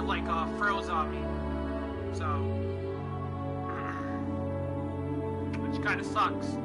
of like froze on me. So, which kind of sucks.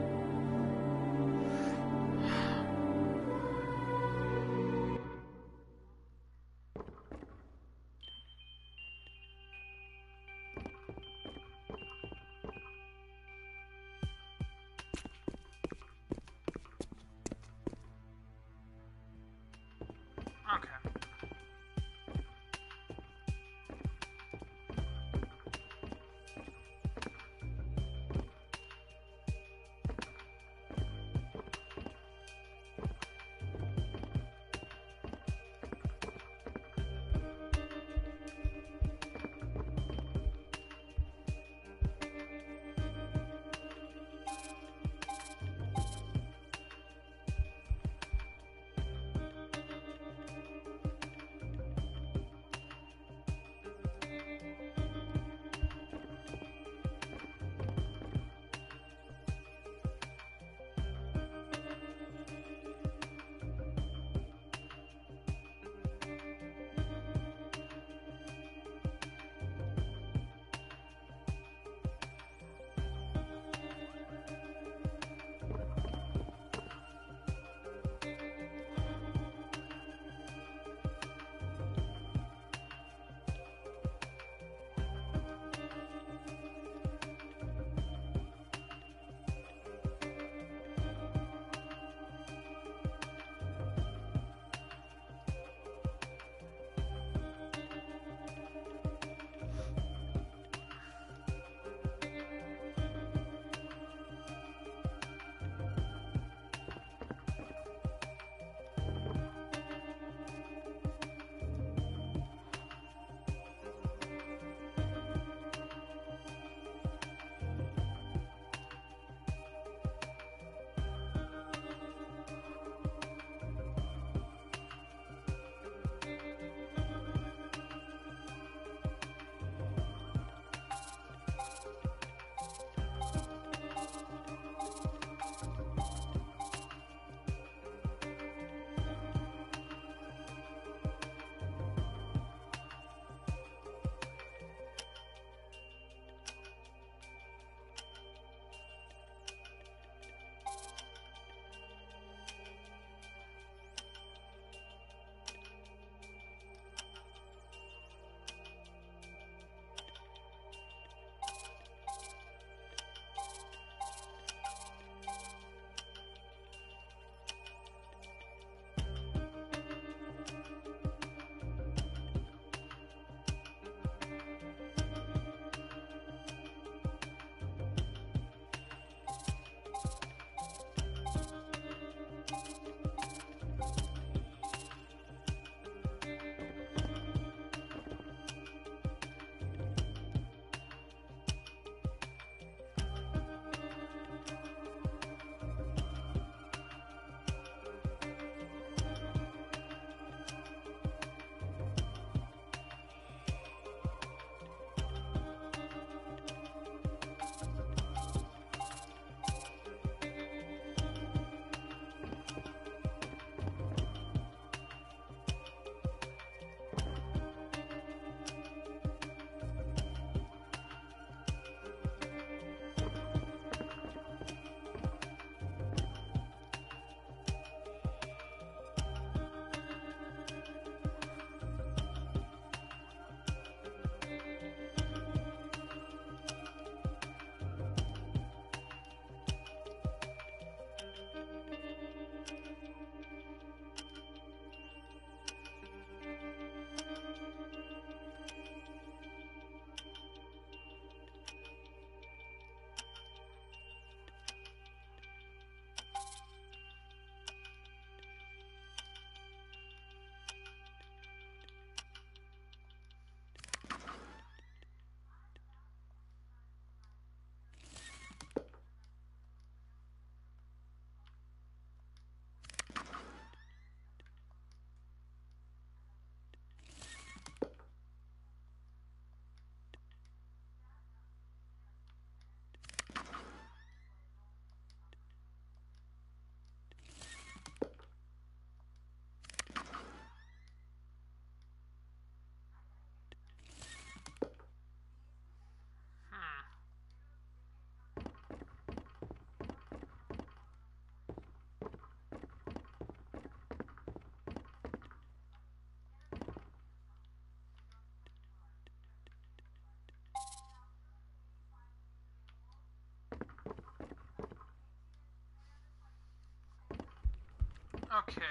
Okay.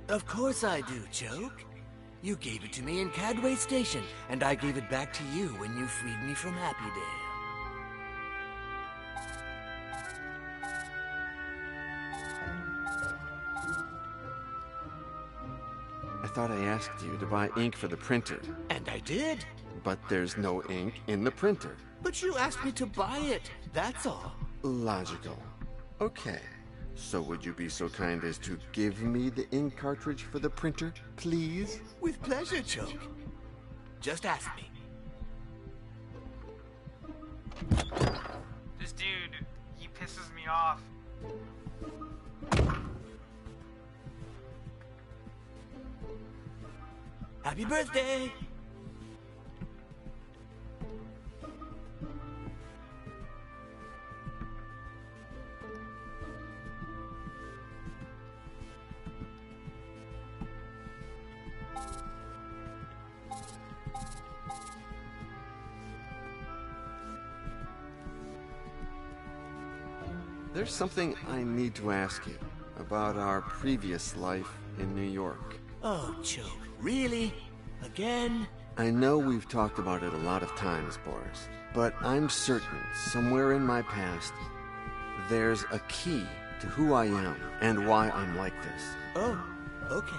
Of course I do, Choke. You gave it to me in Cadway Station, and I gave it back to you when you freed me from Happydale. I thought I asked you to buy ink for the printer. And I did. But there's no ink in the printer. But you asked me to buy it, that's all. Logical. Okay. So would you be so kind as to give me the ink cartridge for the printer, please? With pleasure, Choke. Just ask me. This dude, he pisses me off. Happy birthday! There's something I need to ask you about our previous life in New York. Oh, Choke, really? Again? I know we've talked about it a lot of times, Boris, but I'm certain somewhere in my past there's a key to who I am and why I'm like this. Oh, okay.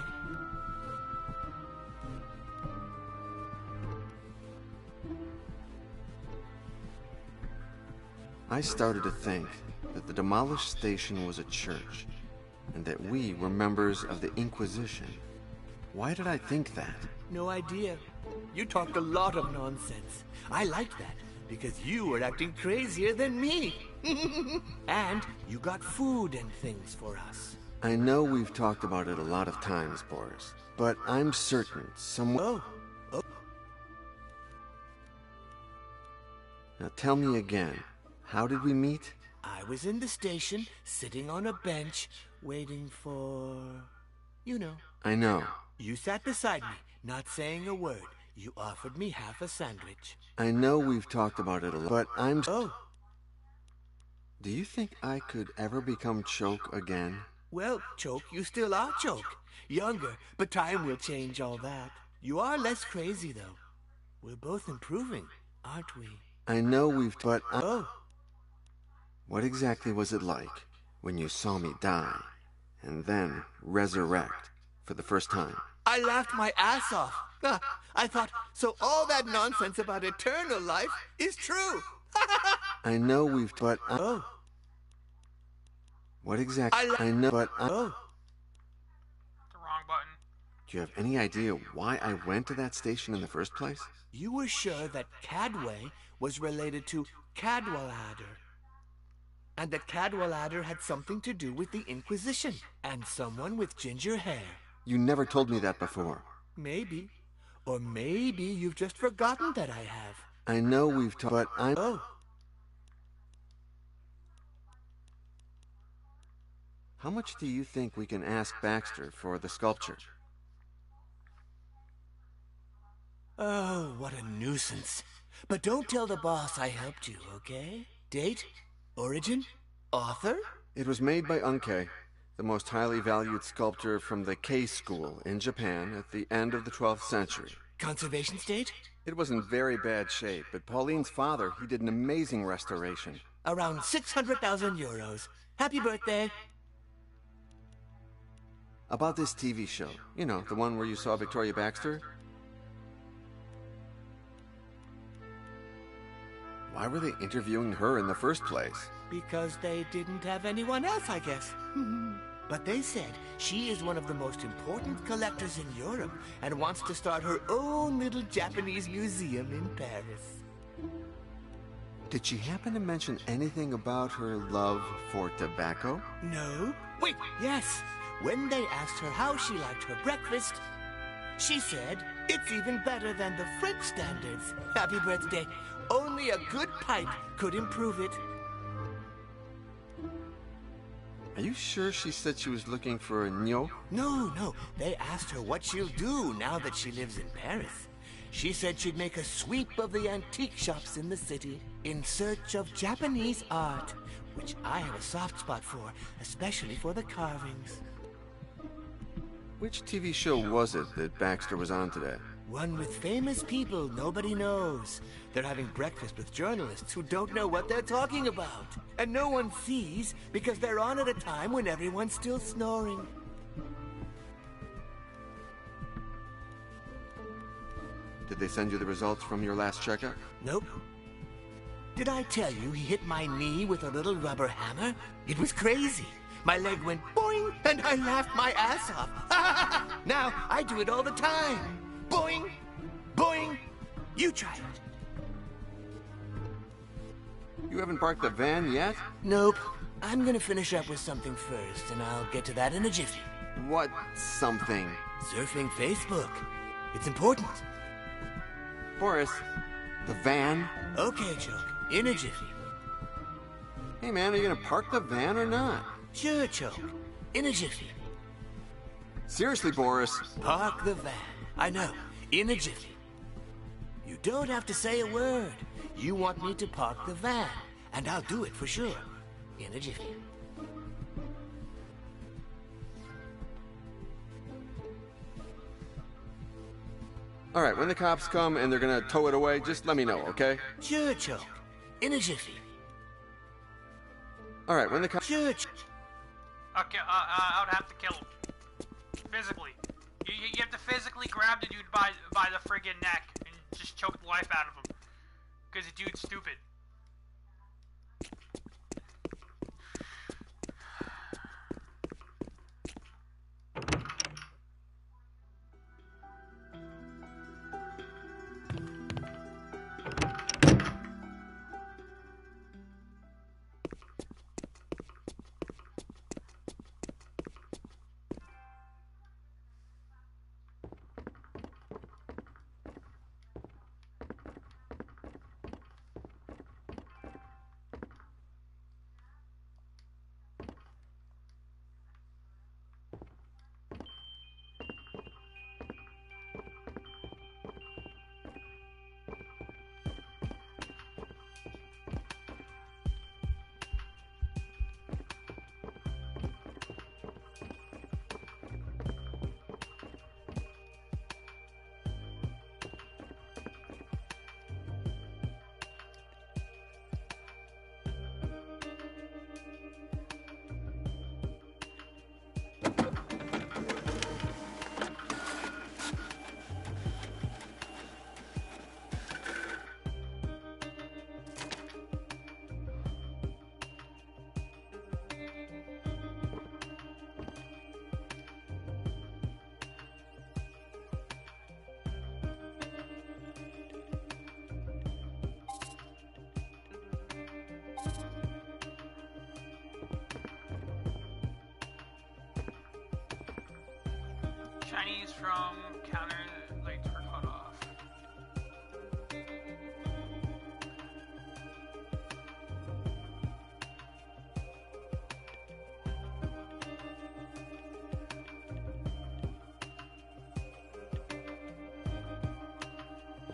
I started to think that the demolished station was a church, and that we were members of the Inquisition. Why did I think that? No idea. You talked a lot of nonsense. I liked that, because you were acting crazier than me. And you got food and things for us. I know we've talked about it a lot of times, Boris, but I'm certain Oh. Now tell me again, how did we meet? I was in the station, sitting on a bench, waiting for... you know. I know. You sat beside me, not saying a word. You offered me half a sandwich. I know we've talked about it a lot, but I'm... Oh. Do you think I could ever become Choke again? Well, Choke, you still are Choke. Younger, but time will change all that. You are less crazy, though. We're both improving, aren't we? I know we've... but I... Oh. What exactly was it like when you saw me die and then resurrect for the first time? I laughed my ass off. I thought, so all that nonsense about eternal life is true. I know we've... but I... Oh. What exactly... I know, but I... Oh. The wrong button. Do you have any idea why I went to that station in the first place? You were sure that Cadway was related to Cadwallader, and that Cadwallader had something to do with the Inquisition, and someone with ginger hair. You never told me that before. Maybe. Or maybe you've just forgotten that I have. I know we've talked, but I'm... Oh. How much do you think we can ask Baxter for the sculpture? Oh, what a nuisance. But don't tell the boss I helped you, okay? Date? Origin? Author? It was made by Unkei, the most highly valued sculptor from the Kei school in Japan at the end of the 12th century. Conservation state? It was in very bad shape, but Pauline's father, he did an amazing restoration. Around 600,000 euros. Happy birthday. About this TV show, you know, the one where you saw Victoria Baxter? Why were they interviewing her in the first place? Because they didn't have anyone else, I guess. But they said she is one of the most important collectors in Europe and wants to start her own little Japanese museum in Paris. Did she happen to mention anything about her love for tobacco? No. Wait, yes. When they asked her how she liked her breakfast, she said, "It's even better than the French standards. Happy birthday. Only a good pipe could improve it." Are you sure she said she was looking for a gnot? No. They asked her what she'll do now that she lives in Paris. She said she'd make a sweep of the antique shops in the city in search of Japanese art, which I have a soft spot for, especially for the carvings. Which TV show was it that Baxter was on today? One with famous people nobody knows. They're having breakfast with journalists who don't know what they're talking about. And no one sees because they're on at a time when everyone's still snoring. Did they send you the results from your last checkup? Nope. Did I tell you he hit my knee with a little rubber hammer? It was crazy. My leg went boing, and I laughed my ass off. Now I do it all the time. Boing, boing. You try it. You haven't parked the van yet? Nope. I'm gonna finish up with something first, and I'll get to that in a jiffy. What something? Surfing Facebook. It's important. Boris, the van? Okay, Choke. In a jiffy. Hey man, are you gonna park the van or not? Sure, Choke. In a jiffy. Seriously, Boris. Park the van. I know. In a jiffy. You don't have to say a word. You want me to park the van, and I'll do it for sure. In a jiffy. All right, when the cops come and they're gonna tow it away, just let me know, okay? Sure, Choke. In a jiffy. All right, when the cops... Sure, Okay, I would have to kill him. Physically. You have to physically grab the dude by the friggin' neck and just choke the life out of him. Because the dude's stupid. Chinese from counter lights were cut off.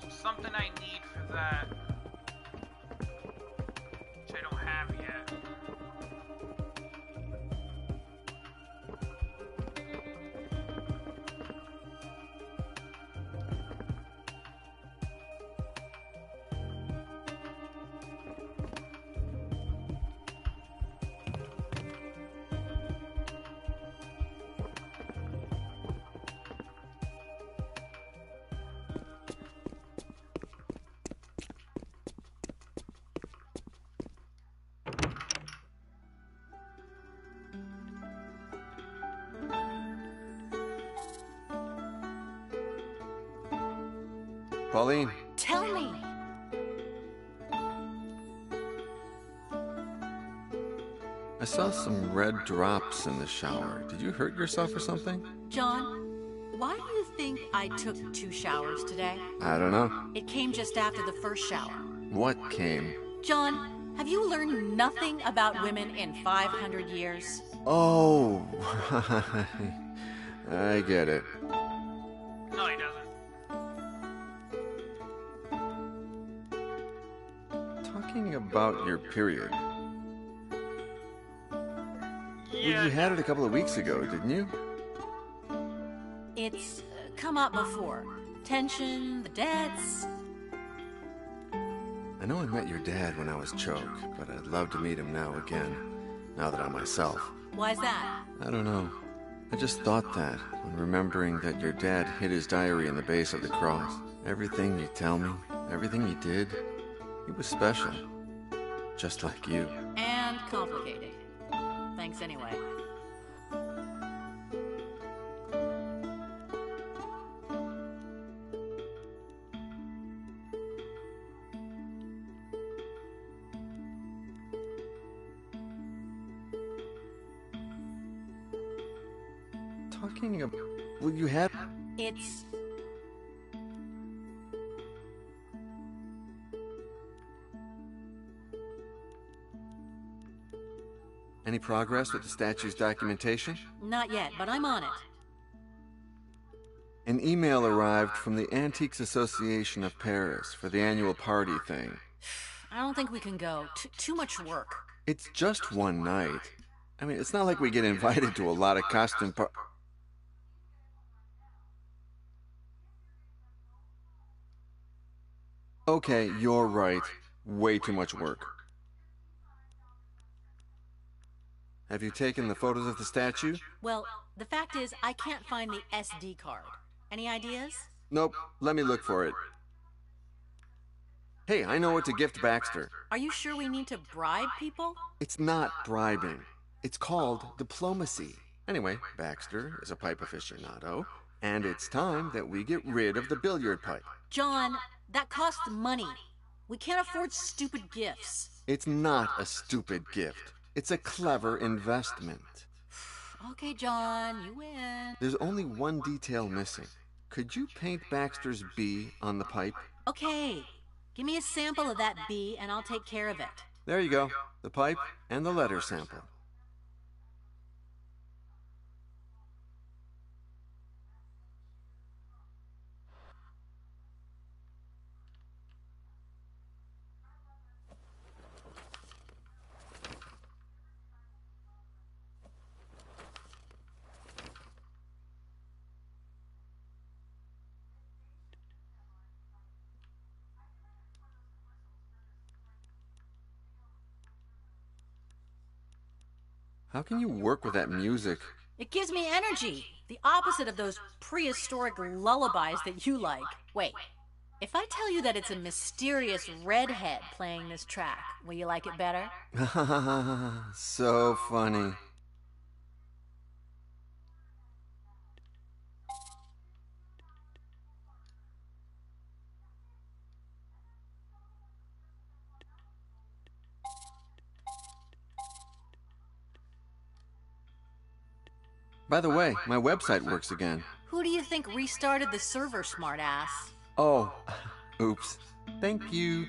So something I need for that, which I don't have yet. Pauline, Tell me. I saw some red drops in the shower. Did you hurt yourself or something? John, why do you think I took 2 showers today? I don't know. It came just after the first shower. What came? John, have you learned nothing about women in 500 years? Oh, I get it. No, he doesn't. Talking about your period. Yeah. You had it a couple of weeks ago, didn't you? It's come up before. Tension, the debts. I know I met your dad when I was choked, but I'd love to meet him now again, now that I'm myself. Why's that? I don't know. I just thought that when remembering that your dad hid his diary in the base of the cross. Everything you tell me, everything you did, he was special. Just like you. And complicated. Thanks anyway. Talking about... Well, you had... It's... Any progress with the statue's documentation? Not yet, but I'm on it. An email arrived from the Antiques Association of Paris for the annual party thing. I don't think we can go. Too much work. It's just one night. I mean, it's not like we get invited to a lot of costume Okay, you're right. Way too much work. Have you taken the photos of the statue? Well, the fact is, I can't find the SD card. Any ideas? Nope. Let me look for it. Hey, I know what to gift Baxter. Are you sure we need to bribe people? It's not bribing. It's called diplomacy. Anyway, Baxter is a pipe aficionado, and it's time that we get rid of the billiard pipe. John, that costs money. We can't afford stupid gifts. It's not a stupid gift. It's a clever investment. Okay, John, you win. There's only one detail missing. Could you paint Baxter's B on the pipe? Okay, give me a sample of that B and I'll take care of it. There you go. The pipe and the letter sample. How can you work with that music? It gives me energy. The opposite of those prehistoric lullabies that you like. Wait, if I tell you that it's a mysterious redhead playing this track, will you like it better? So funny. By the way, my website works again. Who do you think restarted the server, smartass? Oh, oops. Thank you.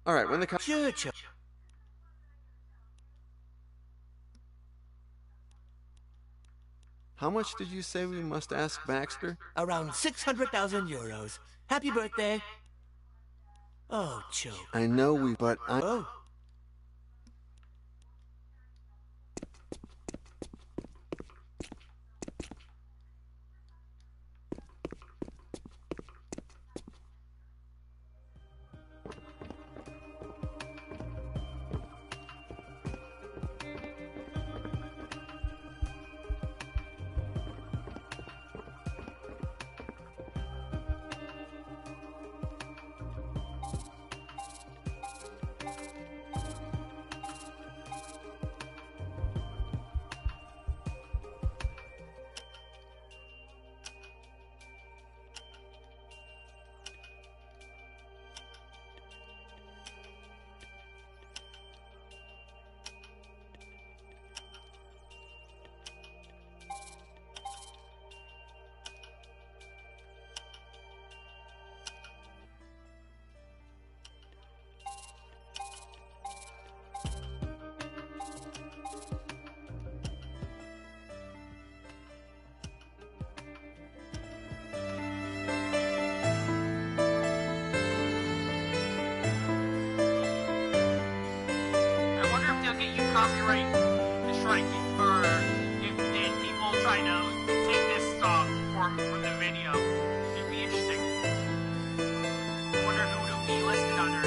All right, when the Sure. How much did you say we must ask Baxter? Around 600,000 euros. Happy birthday. Oh, Joe. I know but I... Oh. copyright strike or if people try to take this from the video. It'd be interesting. I wonder who it'll be listed under.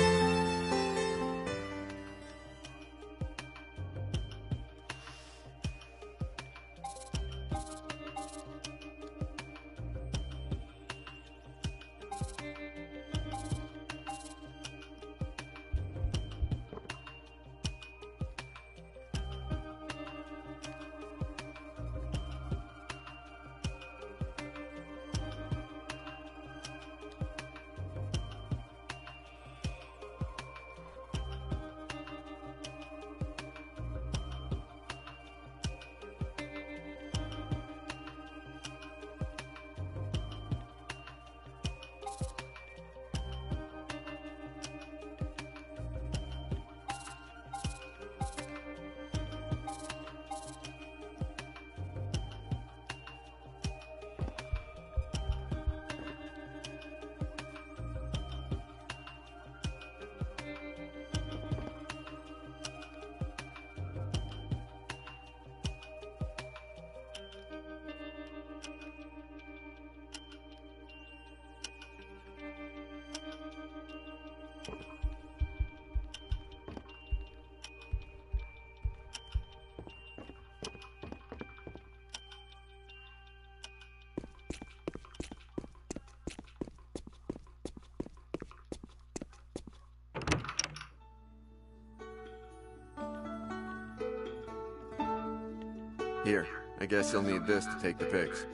Here, I guess you'll need this to take the pics.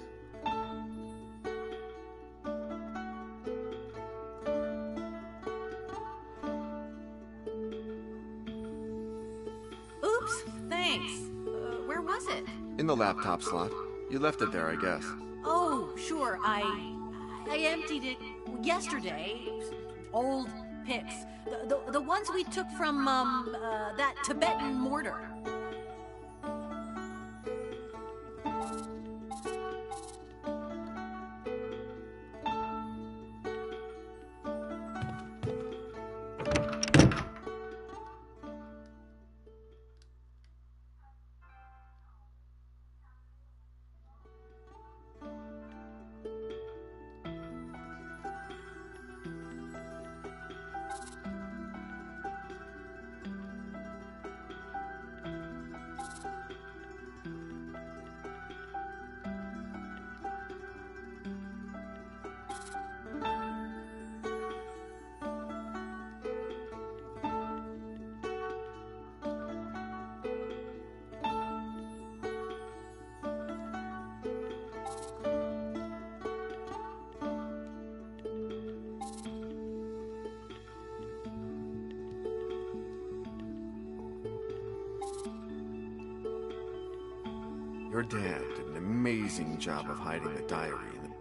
Oops, thanks. Where was it? In the laptop slot. You left it there, I guess. Oh, sure. I emptied it yesterday. Old pics. The ones we took from, that Tibetan mortar. Your dad did an amazing job of hiding the diary in the...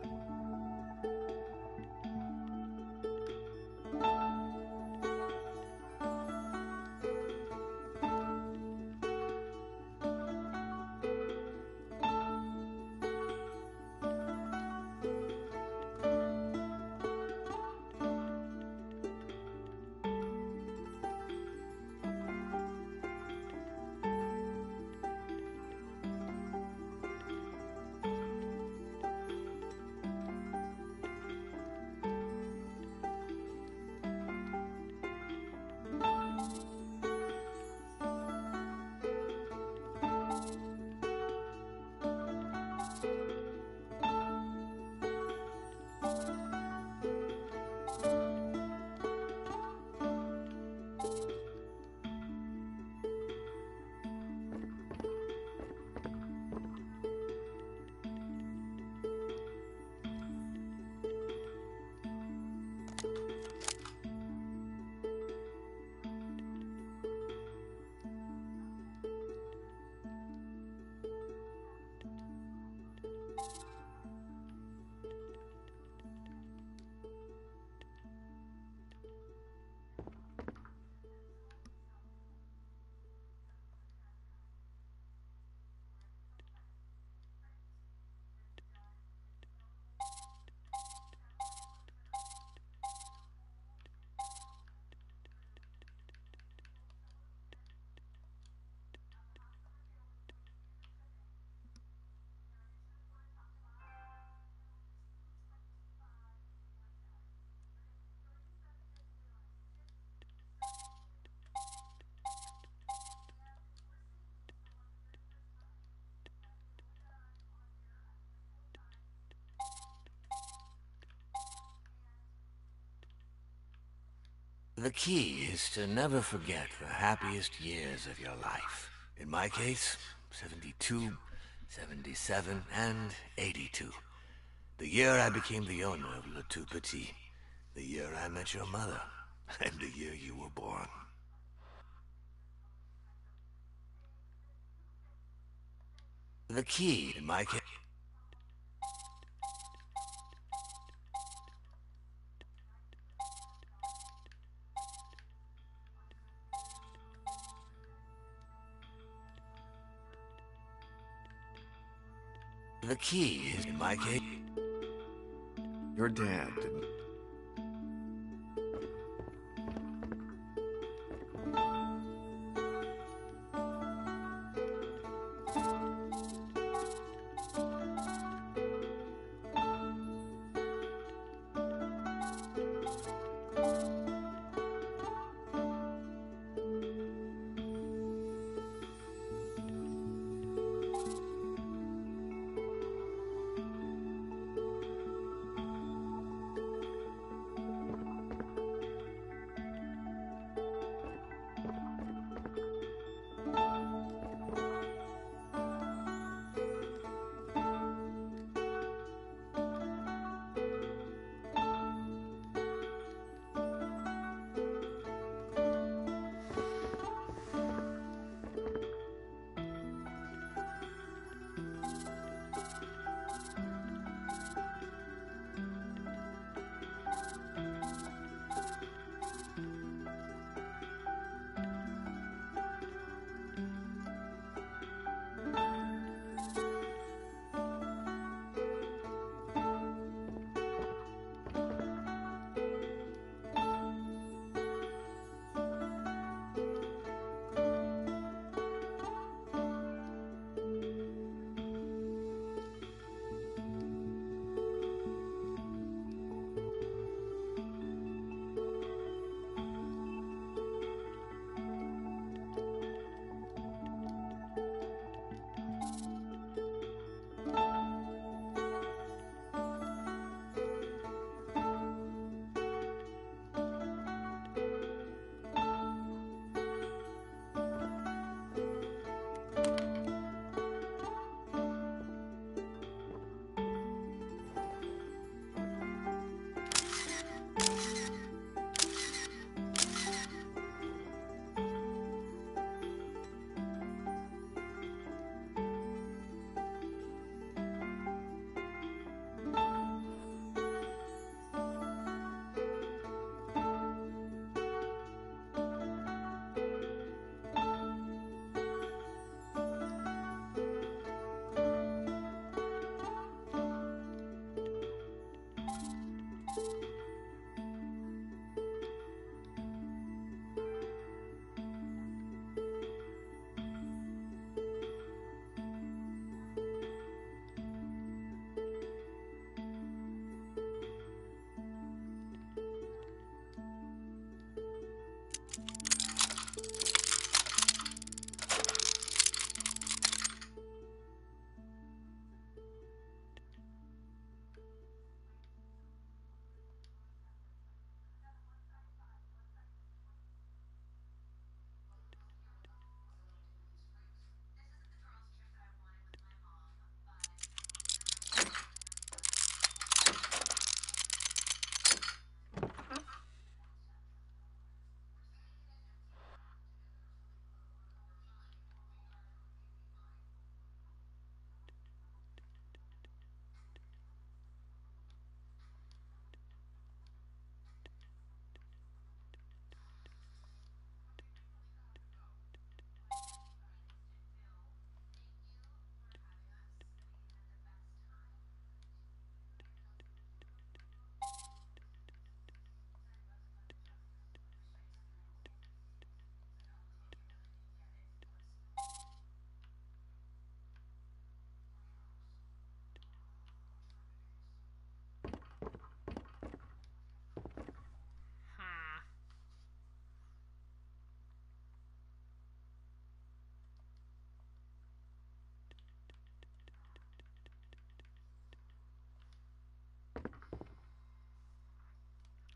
The key is to never forget the happiest years of your life. In my case, 72, 77, and 82. The year I became the owner of Le Tout Petit. The year I met your mother. And the year you were born. The key in my case... The key is in my case... Your dad didn't.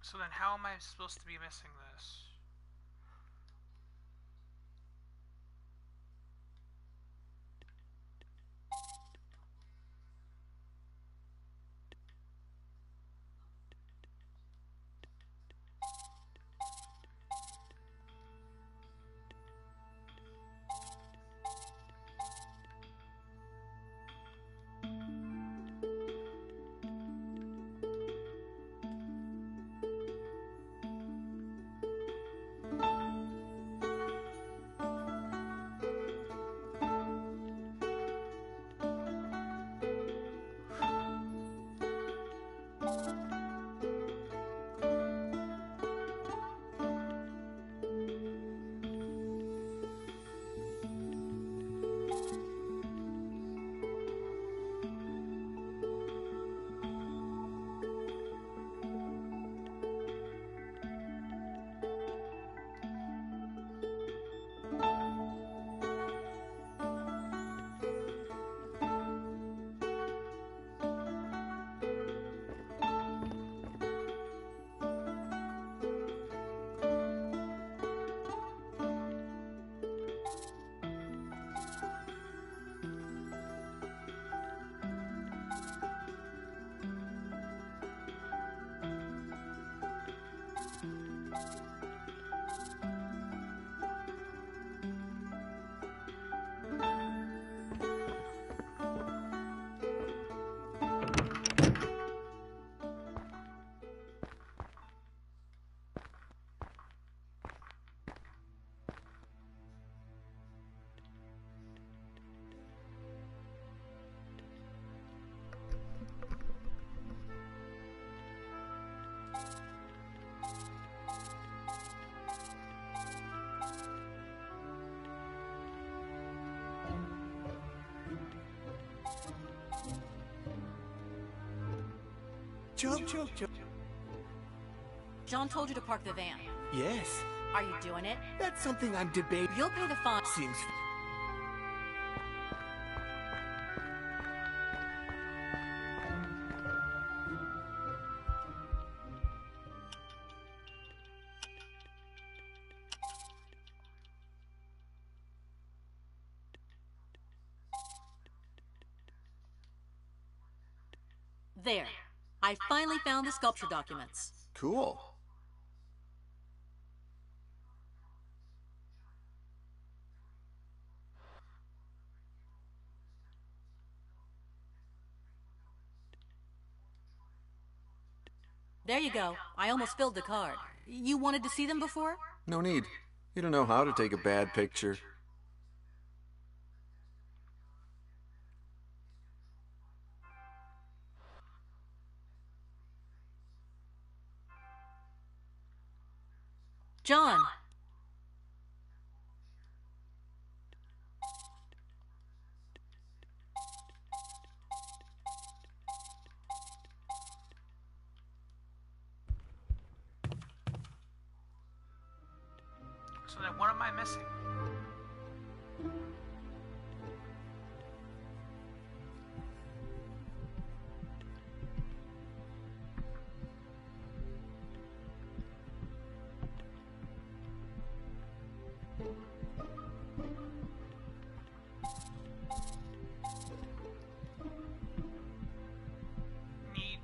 So then how am I supposed to be missing this? Joe. John told you to park the van. Yes, Are you doing it? that's something I'm debating. You'll pay the fine. Seems... There. I finally found the sculpture documents. Cool. There you go. I almost filled the card. You wanted to see them before? No need. You don't know how to take a bad picture. John! So then what am I missing?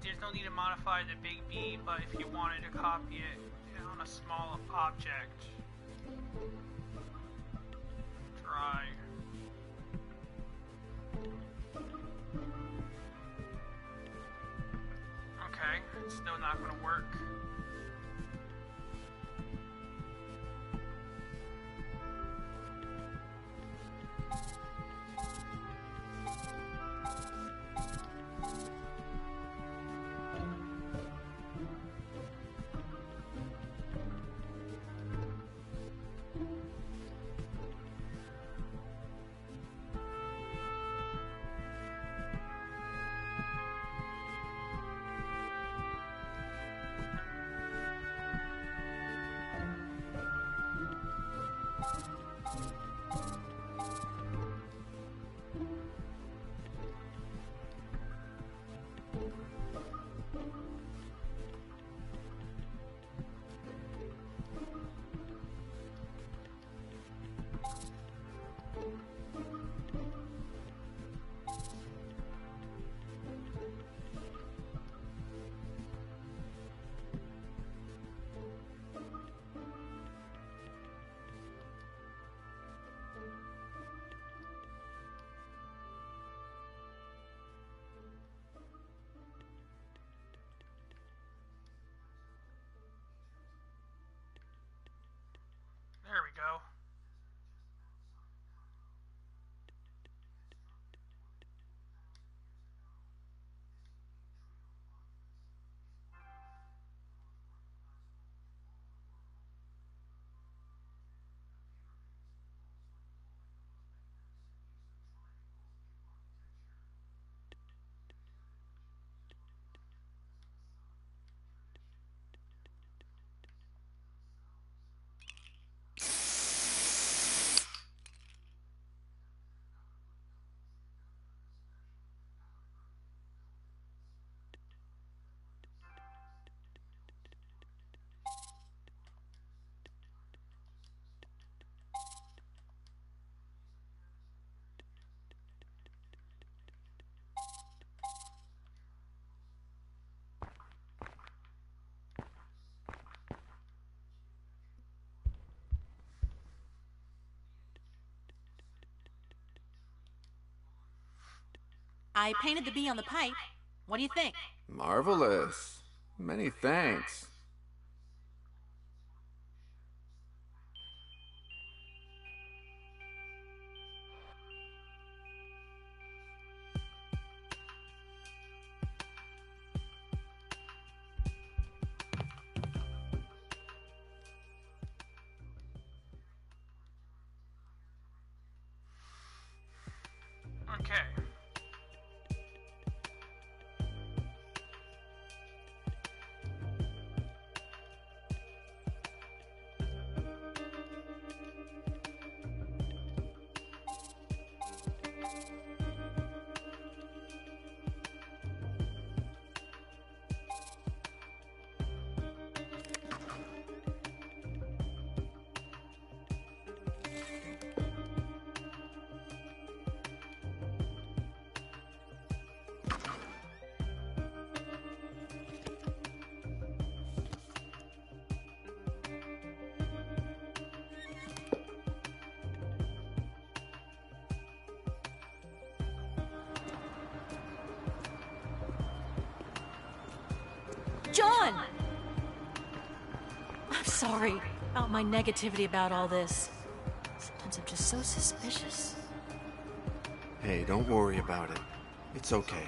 There's no need to modify the big B, but if you wanted to copy it on a small object, try. Okay, it's still not going to work. I painted the bee on the pipe. What do you think? Marvelous. Many thanks. Okay. John! I'm sorry about my negativity about all this. Sometimes I'm just so suspicious. Hey, don't worry about it. It's okay.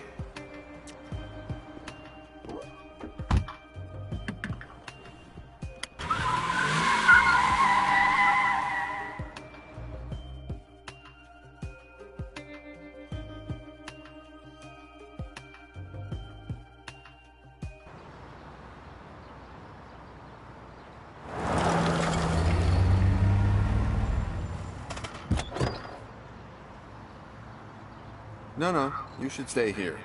No, you should stay here.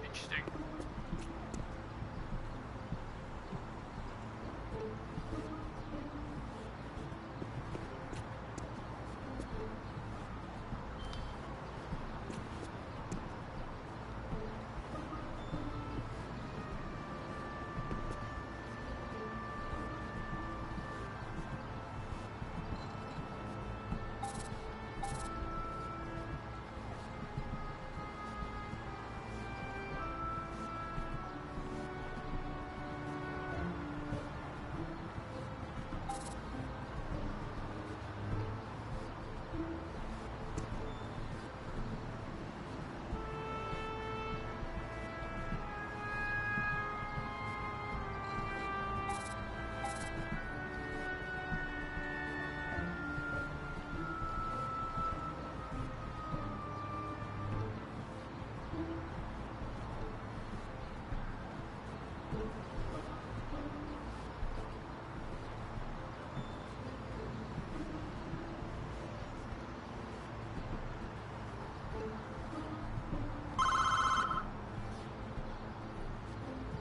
Interesting.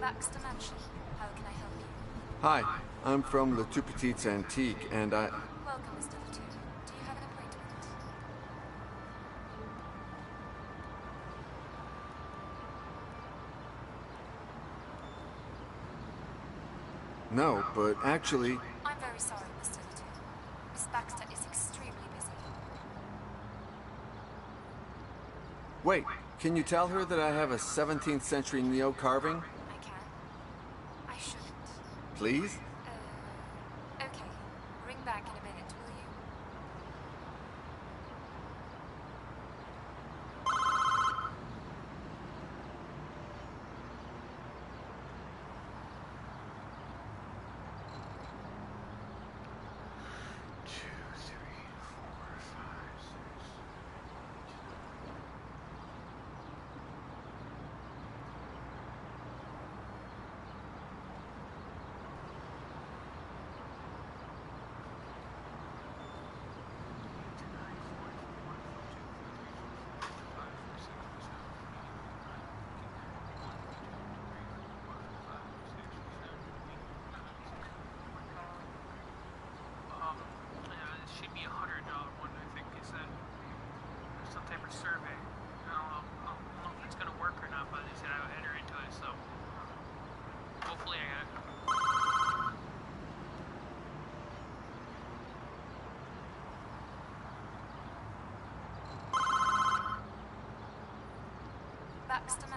Baxter Mansion. How can I help you? Hi, I'm from Le Tout Petit's Antique, and I... Welcome, Mr. Latour. Do you have an appointment? No, but actually... I'm very sorry, Mr. Latour. Miss Baxter is extremely busy. Wait, can you tell her that I have a 17th century Neo carving? I can. I shouldn't. Please? Okay. Ring back in a minute, will you?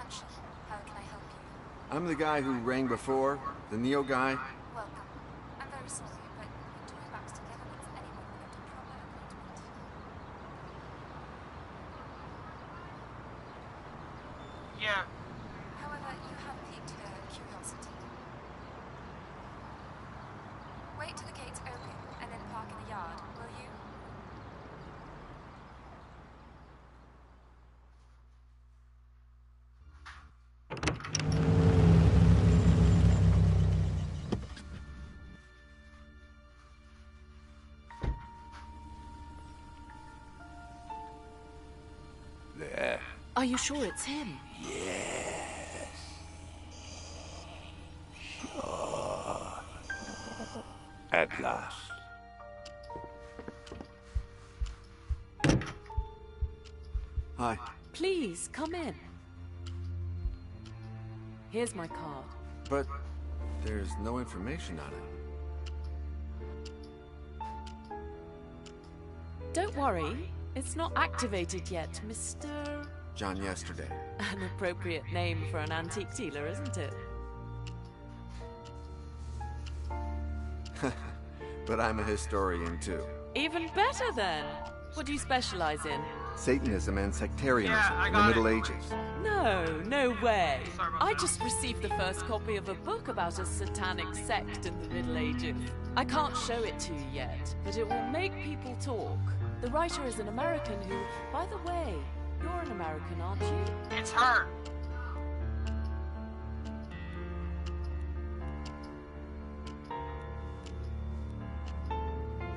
reception. How can I help you? I'm the guy who rang before, the Neo guy. Welcome. I'm very sorry, but Victoria Baxter never meets anyone without a proper appointment. Yeah. However, you have piqued her curiosity. Wait till the gates open and then park in the yard, will you? There. Are you sure it's him? Yes. Sure. At last. Hi. Please, come in. Here's my card. But there's no information on it. Don't worry, it's not activated yet, Mr. John Yesterday. An appropriate name for an antique dealer, isn't it? But I'm a historian too. Even better then. What do you specialize in? Satanism and sectarianism Yeah, I in the got Middle it. Ages. No way. Sorry about I that. just received the first copy of a book about a satanic sect in the Middle Ages. I can't show it to you yet, but it will make people talk. The writer is an American who, by the way, you're an American, aren't you? It's her.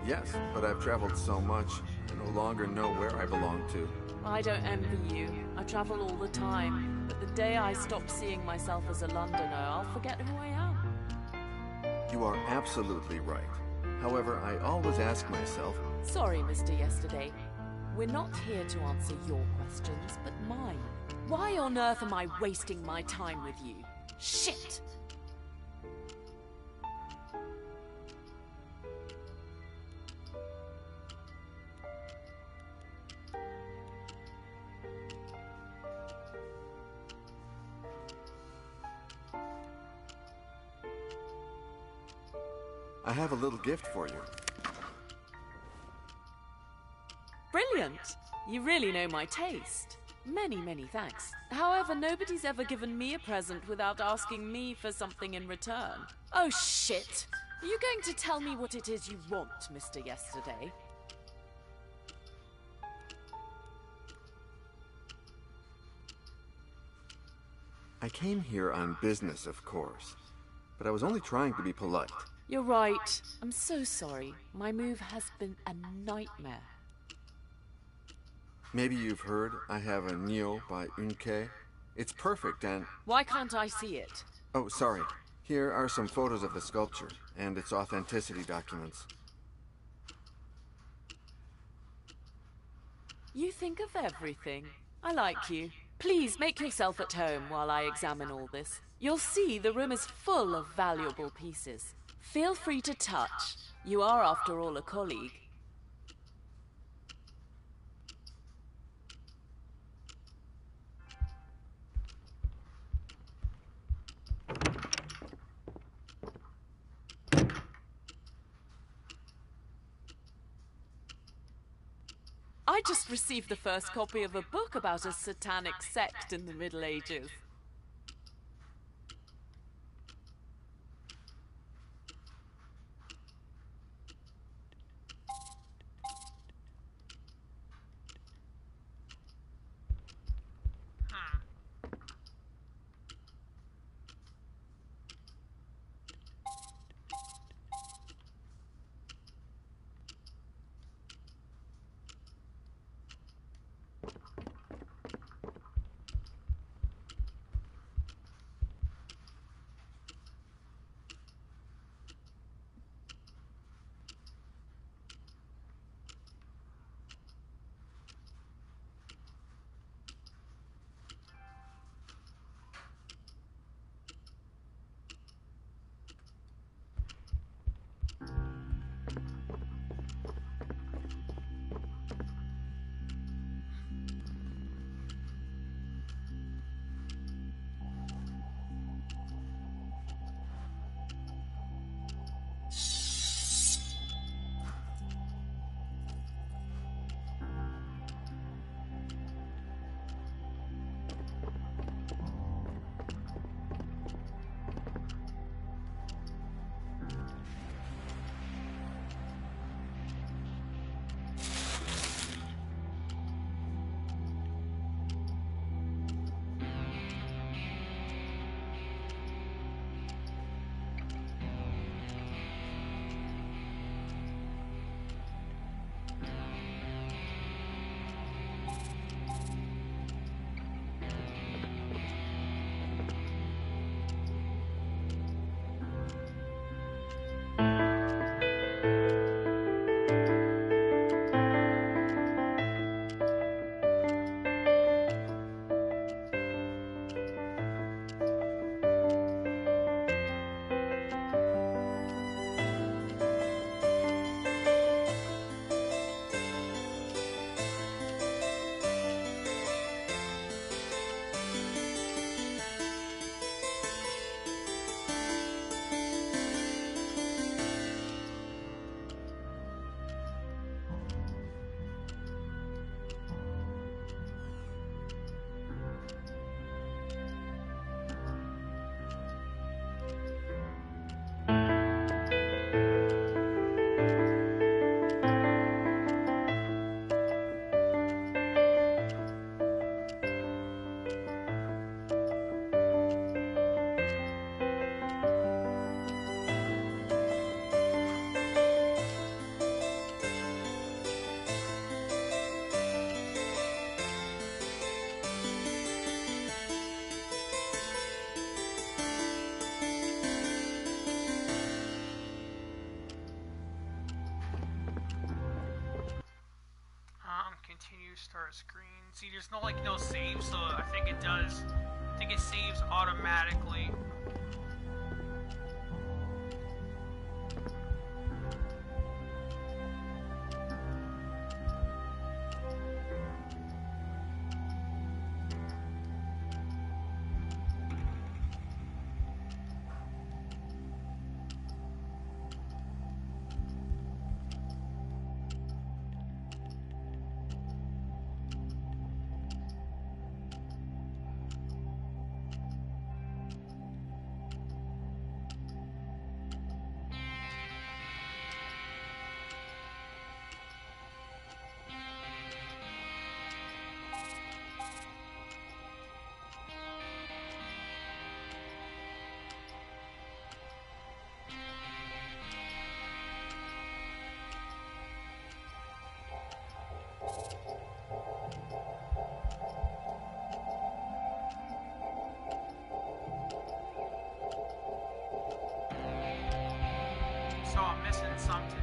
Yes, but I've traveled so much, I no longer know where I belong to. I don't envy you. I travel all the time, but the day I stop seeing myself as a Londoner, I'll forget who I am. You are absolutely right. However, I always ask myself, Sorry, Mr. Yesterday. We're not here to answer your questions, but mine. Why on earth am I wasting my time with you? Shit! I have a little gift for you. Brilliant! You really know my taste. Many thanks. However, nobody's ever given me a present without asking me for something in return. Oh, shit! Are you going to tell me what it is you want, Mr. Yesterday? I came here on business, of course, but I was only trying to be polite. You're right. I'm so sorry. My move has been a nightmare. Maybe you've heard I have a Neo by Unke. It's perfect and... Why can't I see it? Oh, sorry. Here are some photos of the sculpture and its authenticity documents. You think of everything. I like you. Please make yourself at home while I examine all this. You'll see the room is full of valuable pieces. Feel free to touch. You are, after all, a colleague. I just received the first copy of a book about a satanic sect in the Middle Ages. continue start screen. See, there's no no save, so I think it does. I think it saves automatically. So I'm missing something.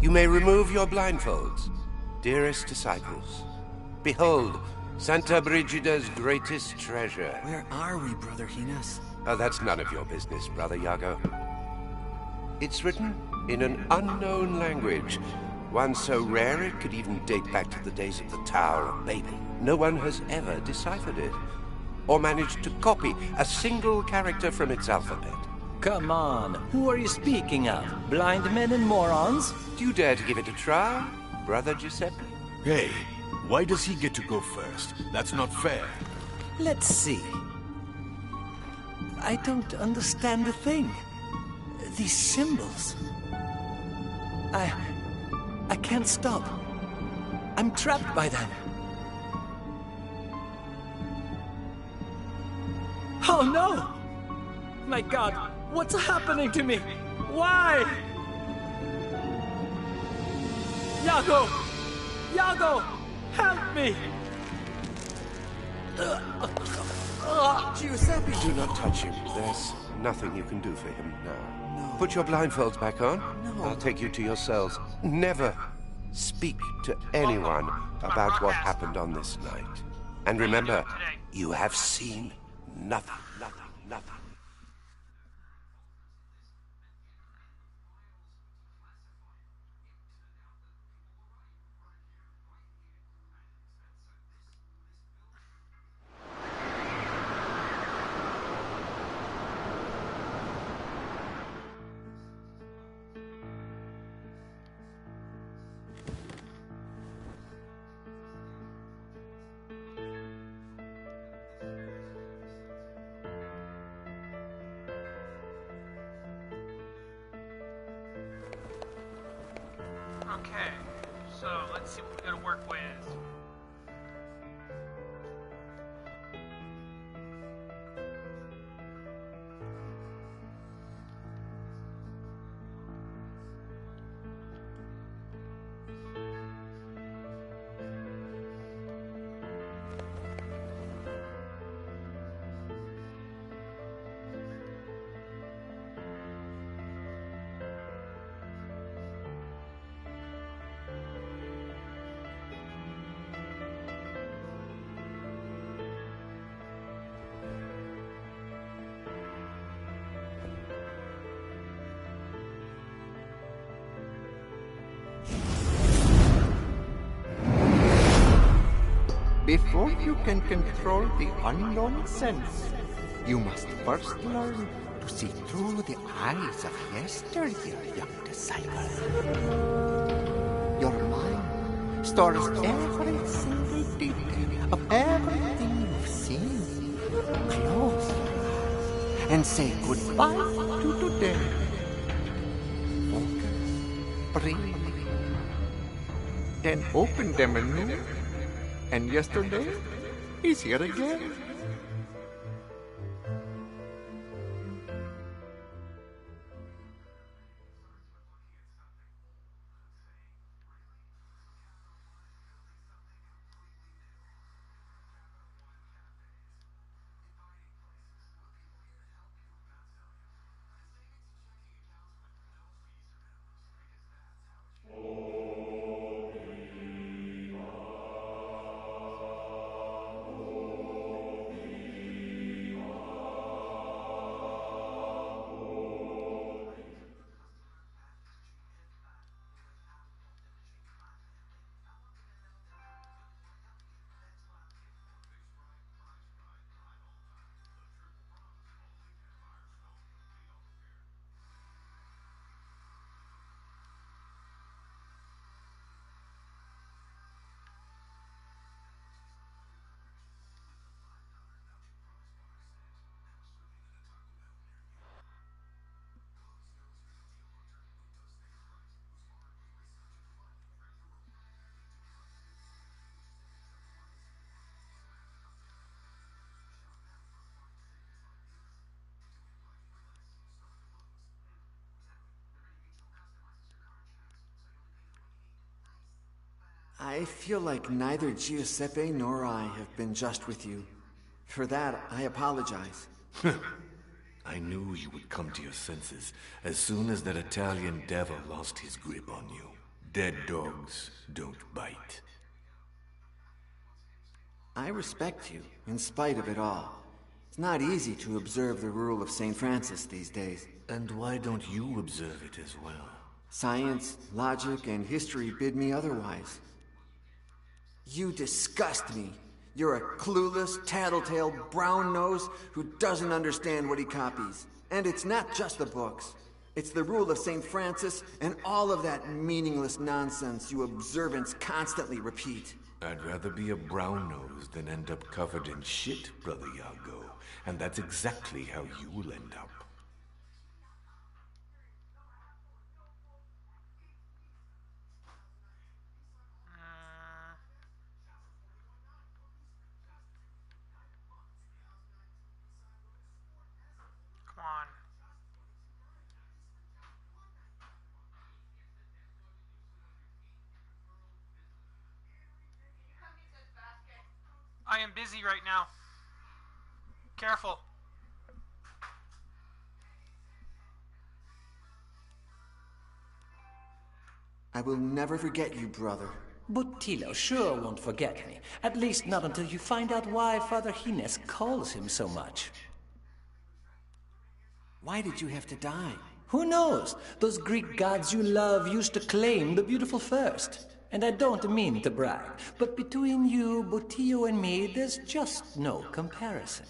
You may remove your blindfolds, dearest disciples. Behold, Santa Brigida's greatest treasure. Where are we, Brother Hinas? Oh, that's none of your business, Brother Iago. It's written in an unknown language, one so rare it could even date back to the days of the Tower of Babel. No one has ever deciphered it, or managed to copy a single character from its alphabet. Come on, who are you speaking of? Blind men and morons? Do you dare to give it a try, Brother Giuseppe? Hey, why does he get to go first? That's not fair. Let's see. I don't understand a thing. These symbols. I can't stop. I'm trapped by them. Oh no! My God, what's happening to me? Why? Iago! Iago! Help me! Giuseppe! Do not touch him. There's nothing you can do for him now. No. Put your blindfolds back on. No. I'll take you to your cells. Never speak to anyone about what happened on this night. And remember, you have seen nothing. Okay, so let's see what we gotta work with. Before you can control the unknown sense, you must first learn to see through the eyes of yesteryear, young disciple. Your mind stores every single detail of everything you've seen. Close your eyes and say goodbye to today. Focus, breathe, then open them anew. And yesterday is here again. I feel like neither Giuseppe nor I have been just with you. For that, I apologize. I knew you would come to your senses as soon as that Italian devil lost his grip on you. Dead dogs don't bite. I respect you, in spite of it all. It's not easy to observe the rule of St. Francis these days. And why don't you observe it as well? Science, logic, and history bid me otherwise. You disgust me. You're a clueless, tattletale, brown nose who doesn't understand what he copies. And it's not just the books. It's the rule of St. Francis and all of that meaningless nonsense you observants constantly repeat. I'd rather be a brown nose than end up covered in shit, Brother Iago. And that's exactly how you'll end up. Come on. I am busy right now. Careful. I will never forget you, brother. But Tilo sure won't forget me. At least not until you find out why Father Hines calls him so much. Why did you have to die? Who knows? Those Greek gods you love used to claim the beautiful first. And I don't mean to brag, but between you, Botillo, and me, there's just no comparison.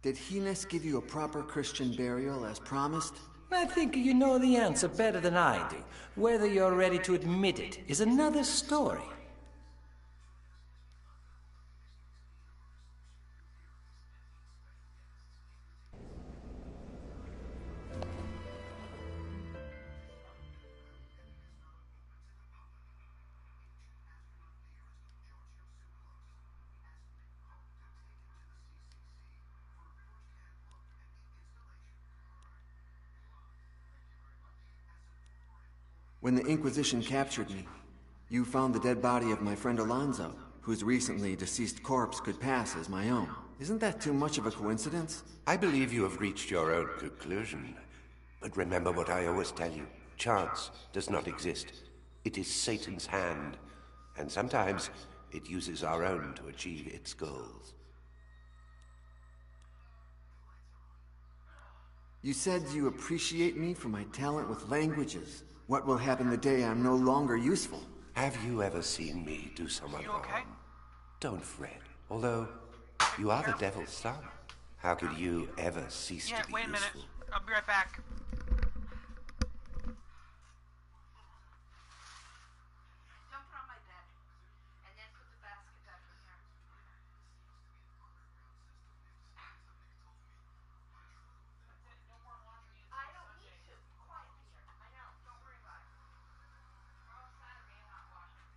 Did Hines give you a proper Christian burial as promised? I think you know the answer better than I do. Whether you're ready to admit it is another story. When the Inquisition captured me, you found the dead body of my friend Alonzo, whose recently deceased corpse could pass as my own. Isn't that too much of a coincidence? I believe you have reached your own conclusion. But remember what I always tell you. Chance does not exist. It is Satan's hand. And sometimes it uses our own to achieve its goals. You said you appreciate me for my talent with languages. What will happen the day I'm no longer useful? Have you ever seen me do someone You okay? wrong? Don't fret. Although, you are the devil's son. How could you ever cease Yeah, to be wait a minute. useful? I'll be right back. Dump it on my bed, and then put the basket back in here. I don't need to. Quiet, Peter. I know. Don't worry about it. Tomorrow's Saturday. I'm not washing.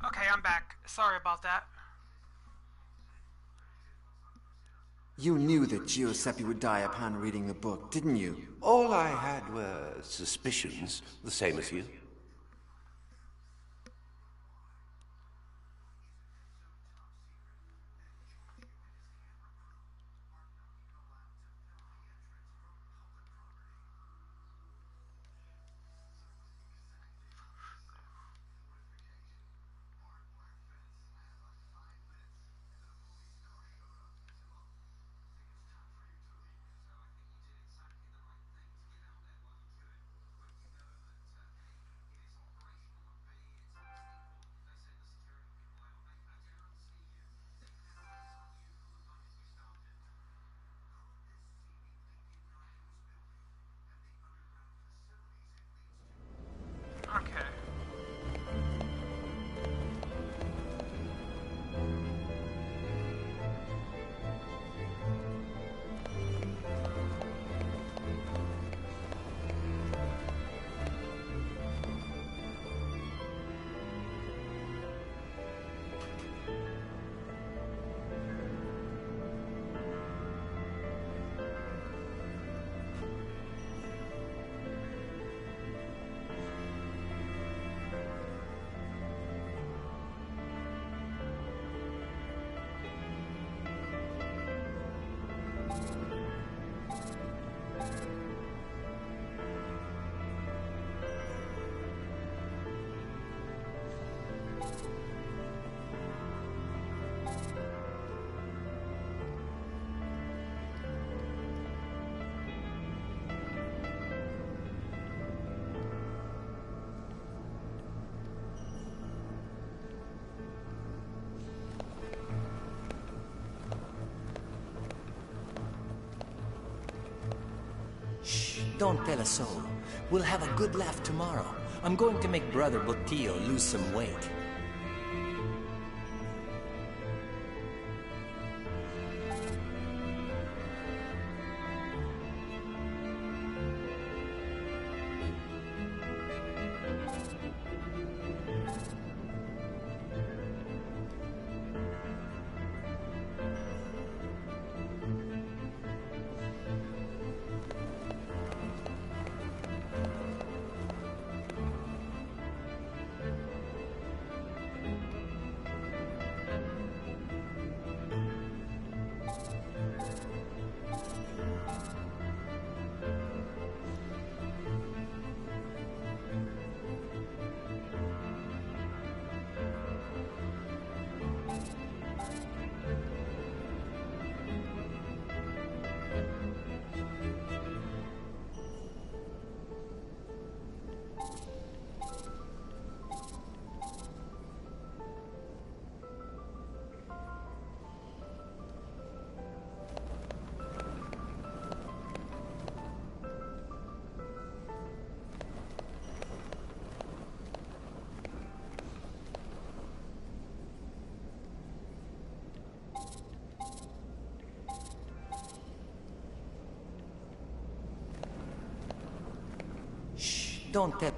Okay, I'm back. Sorry about that. You knew that Giuseppe would die upon reading the book, didn't you? All I had were suspicions, the same as you. Okay. Shh, don't tell a soul. We'll have a good laugh tomorrow. I'm going to make Brother Botillo lose some weight. Don't tell...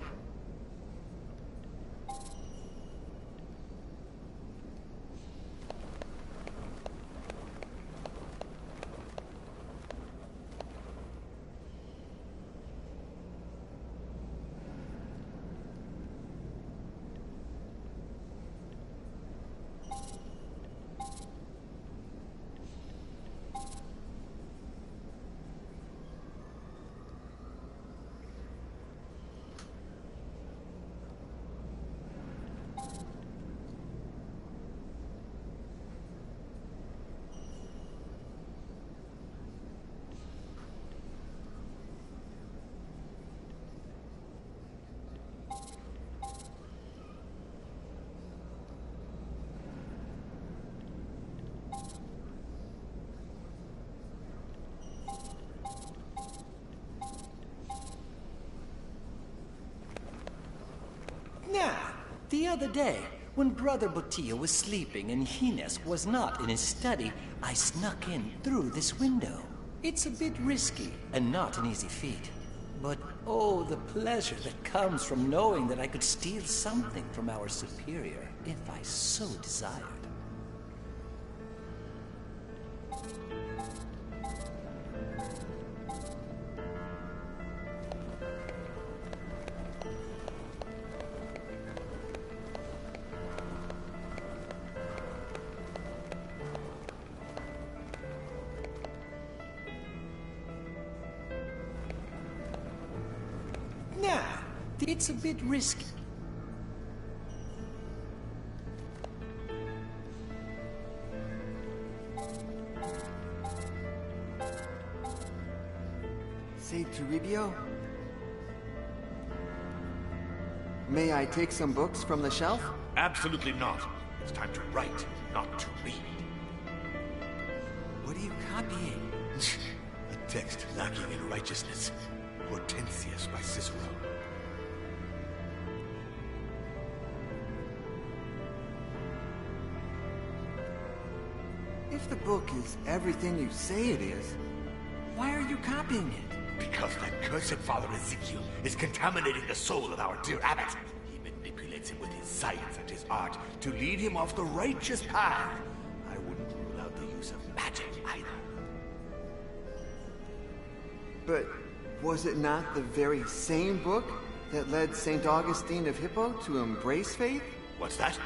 The other day, when Brother Botillo was sleeping and Hines was not in his study, I snuck in through this window. It's a bit risky and not an easy feat. But oh, the pleasure that comes from knowing that I could steal something from our superior if I so desired. Now, it's a bit risky. Say, Toribio? May I take some books from the shelf? Absolutely not. It's time to write, not to read. What are you copying? A text lacking in righteousness. Hortensius by Cicero. If the book is everything you say it is, why are you copying it? Because that cursed Father Ezekiel is contaminating the soul of our dear abbot. He manipulates him with his science and his art to lead him off the righteous path. I wouldn't rule out the use of magic either. But was it not the very same book that led St. Augustine of Hippo to embrace faith? What's that?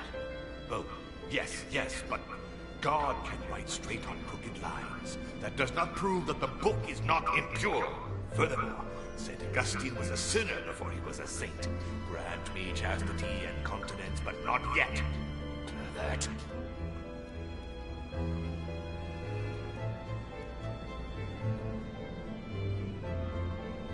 Oh, yes, but God can write straight on crooked lines. That does not prove that the book is not impure. Furthermore, St. Augustine was a sinner before he was a saint. Grant me chastity and continence, but not yet. To that.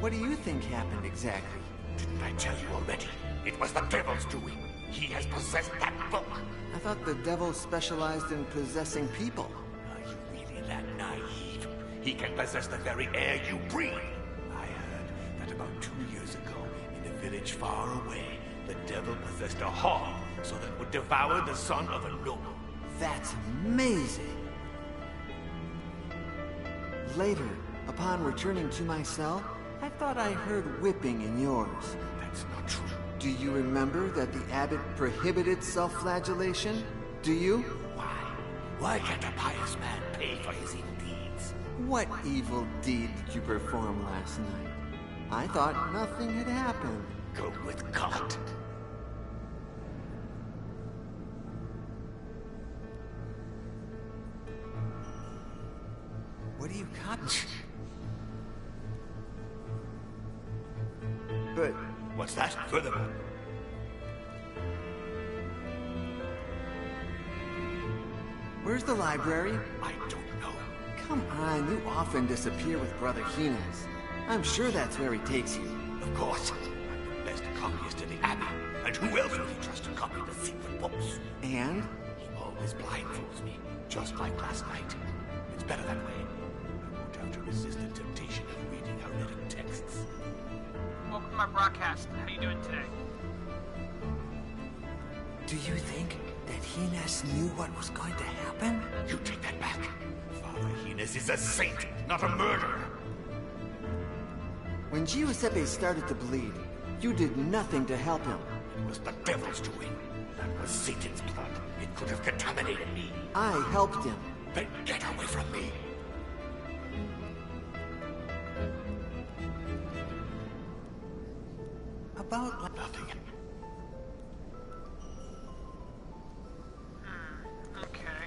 What do you think happened exactly? Didn't I tell you already? It was the devil's doing. He has possessed that book. I thought the devil specialized in possessing people. Are you really that naive? He can possess the very air you breathe. I heard that about 2 years ago, in a village far away, the devil possessed a hog so that it would devour the son of a noble. That's amazing. Later, upon returning to my cell, I thought I heard whipping in yours. That's not true. Do you remember that the abbot prohibited self-flagellation? Do you? Why? Why can't a pious man pay for his evil deeds? What evil deed did you perform last night? I thought nothing had happened. Go with God. What are you copying? But what's that? Furthermore. Where's the library? I don't know. Come on, you often disappear with Brother Hines. I'm sure that's where he takes you. Of course. I'm the best copyist in the Abbey. And who else would he trust to copy the secret books? And? He always blindfolds me, just like last night. It's better that way. I won't have to resist the temptation of reading hermetic texts. Welcome to my broadcast. How you doing today? Do you think that Hines knew what was going to happen? You take that back. Father Hines is a saint, not a murderer. When Giuseppe started to bleed, you did nothing to help him. It was the devil's doing. That was Satan's blood. It could have contaminated me. I helped him. Then get away from me. About nothing. Okay.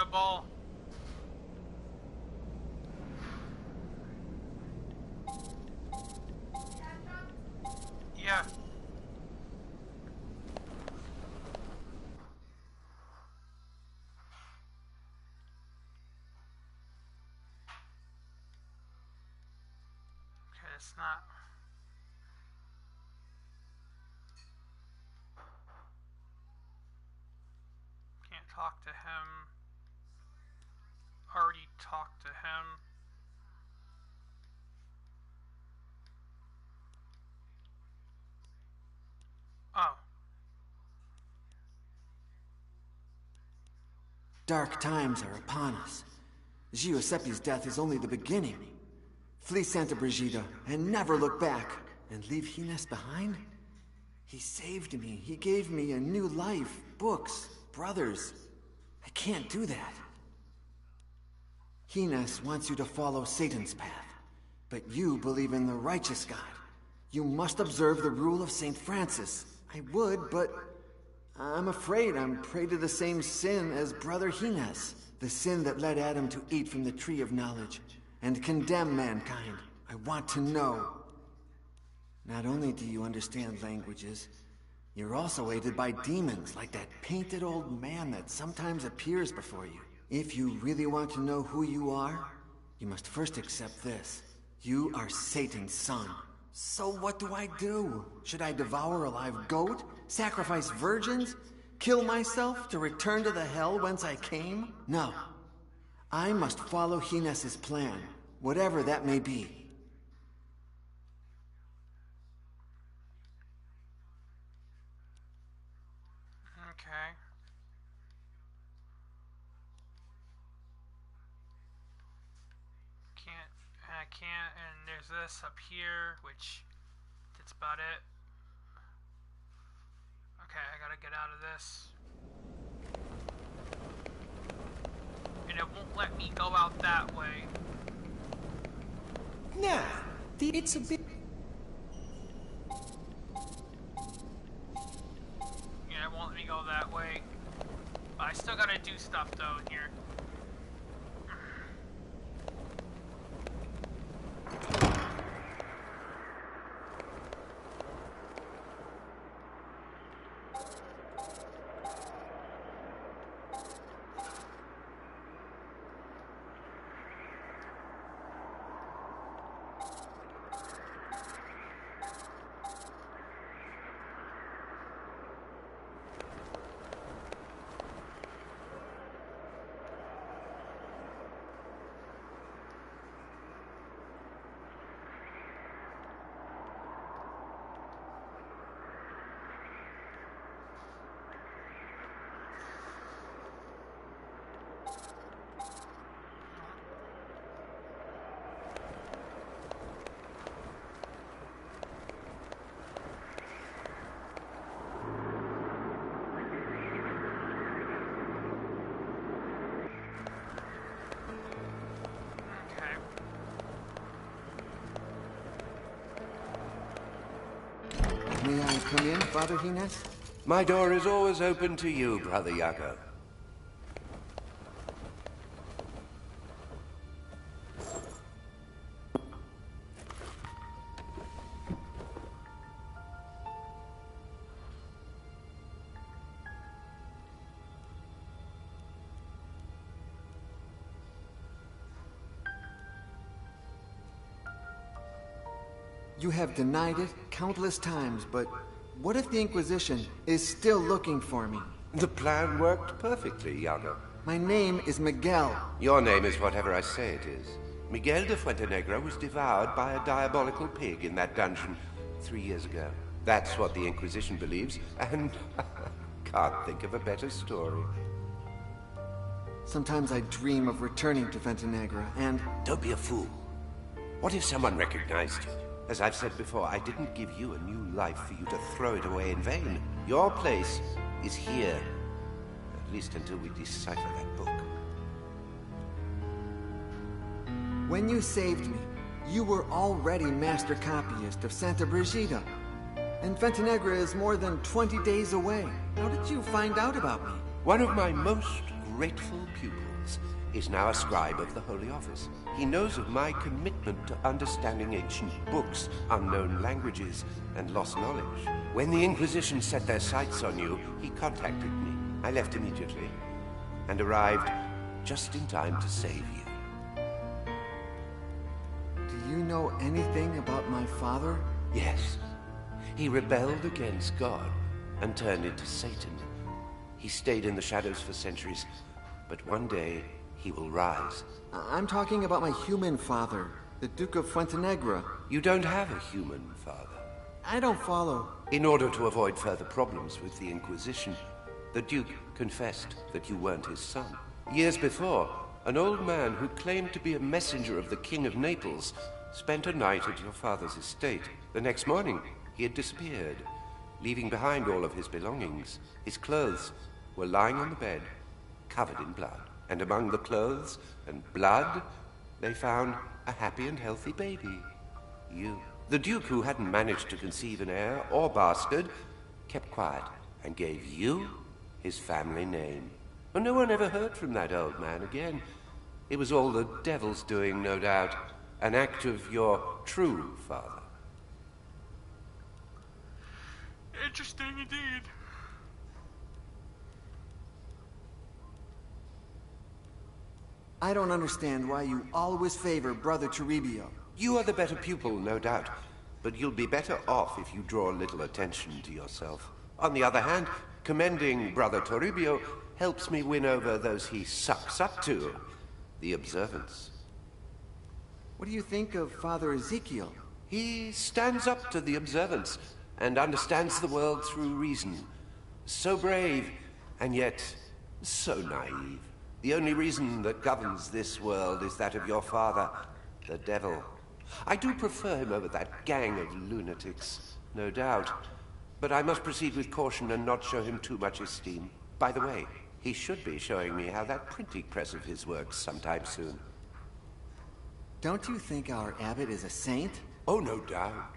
a ball. Yeah. Okay, it's not. Can't talk to him. Already talked to him. Oh. Dark times are upon us. Giuseppe's death is only the beginning. Flee Santa Brigida and never look back. And leave Hines behind? He saved me. He gave me a new life. Books. Brothers. I can't do that. Hines wants you to follow Satan's path. But you believe in the righteous God. You must observe the rule of St. Francis. I would, but I'm afraid I'm prey to the same sin as Brother Hines. The sin that led Adam to eat from the tree of knowledge and condemn mankind. I want to know. Not only do you understand languages, you're also aided by demons like that painted old man that sometimes appears before you. If you really want to know who you are, you must first accept this. You are Satan's son. So what do I do? Should I devour a live goat? Sacrifice virgins? Kill myself to return to the hell whence I came? No. I must follow Hines' plan, whatever that may be. Okay. I can't, and there's this up here, which that's about it. Okay, I gotta get out of this. And it won't let me go out that way. Now, it's a bit... Yeah, it won't let me go that way. But I still gotta do stuff though in here. May I come in, Father Hines? My door is always open to you, Brother Iago. You have denied it countless times, but what if the Inquisition is still looking for me? The plan worked perfectly, Iago. My name is Miguel. Your name is whatever I say it is. Miguel de Fuentenegra was devoured by a diabolical pig in that dungeon 3 years ago. That's what the Inquisition believes, and can't think of a better story. Sometimes I dream of returning to Fuentenegra, and... Don't be a fool. What if someone recognized you? As I've said before, I didn't give you a new life for you to throw it away in vain. Your place is here. At least until we decipher that book. When you saved me, you were already master copyist of Santa Brigida. And Fuentenegra is more than 20 days away. How did you find out about me? One of my most grateful pupils is now a scribe of the Holy Office. He knows of my commitment to understanding ancient books, unknown languages, and lost knowledge. When the Inquisition set their sights on you, he contacted me. I left immediately and arrived just in time to save you. Do you know anything about my father? Yes. He rebelled against God and turned into Satan. He stayed in the shadows for centuries, but one day he will rise. I'm talking about my human father, the Duke of Fuentenegra. You don't have a human father. I don't follow. In order to avoid further problems with the Inquisition, the Duke confessed that you weren't his son. Years before, an old man who claimed to be a messenger of the King of Naples spent a night at your father's estate. The next morning, he had disappeared, leaving behind all of his belongings. His clothes were lying on the bed, covered in blood. And among the clothes and blood, they found a happy and healthy baby. You. The Duke, who hadn't managed to conceive an heir or bastard, kept quiet and gave you his family name. And no one ever heard from that old man again. It was all the devil's doing, no doubt. An act of your true father. Interesting indeed. I don't understand why you always favor Brother Toribio. You are the better pupil, no doubt. But you'll be better off if you draw a little attention to yourself. On the other hand, commending Brother Toribio helps me win over those he sucks up to. The observance. What do you think of Father Ezekiel? He stands up to the observance and understands the world through reason. So brave, and yet so naive. The only reason that governs this world is that of your father, the devil. I do prefer him over that gang of lunatics, no doubt. But I must proceed with caution and not show him too much esteem. By the way, he should be showing me how that printing press of his works sometime soon. Don't you think our abbot is a saint? Oh, no doubt.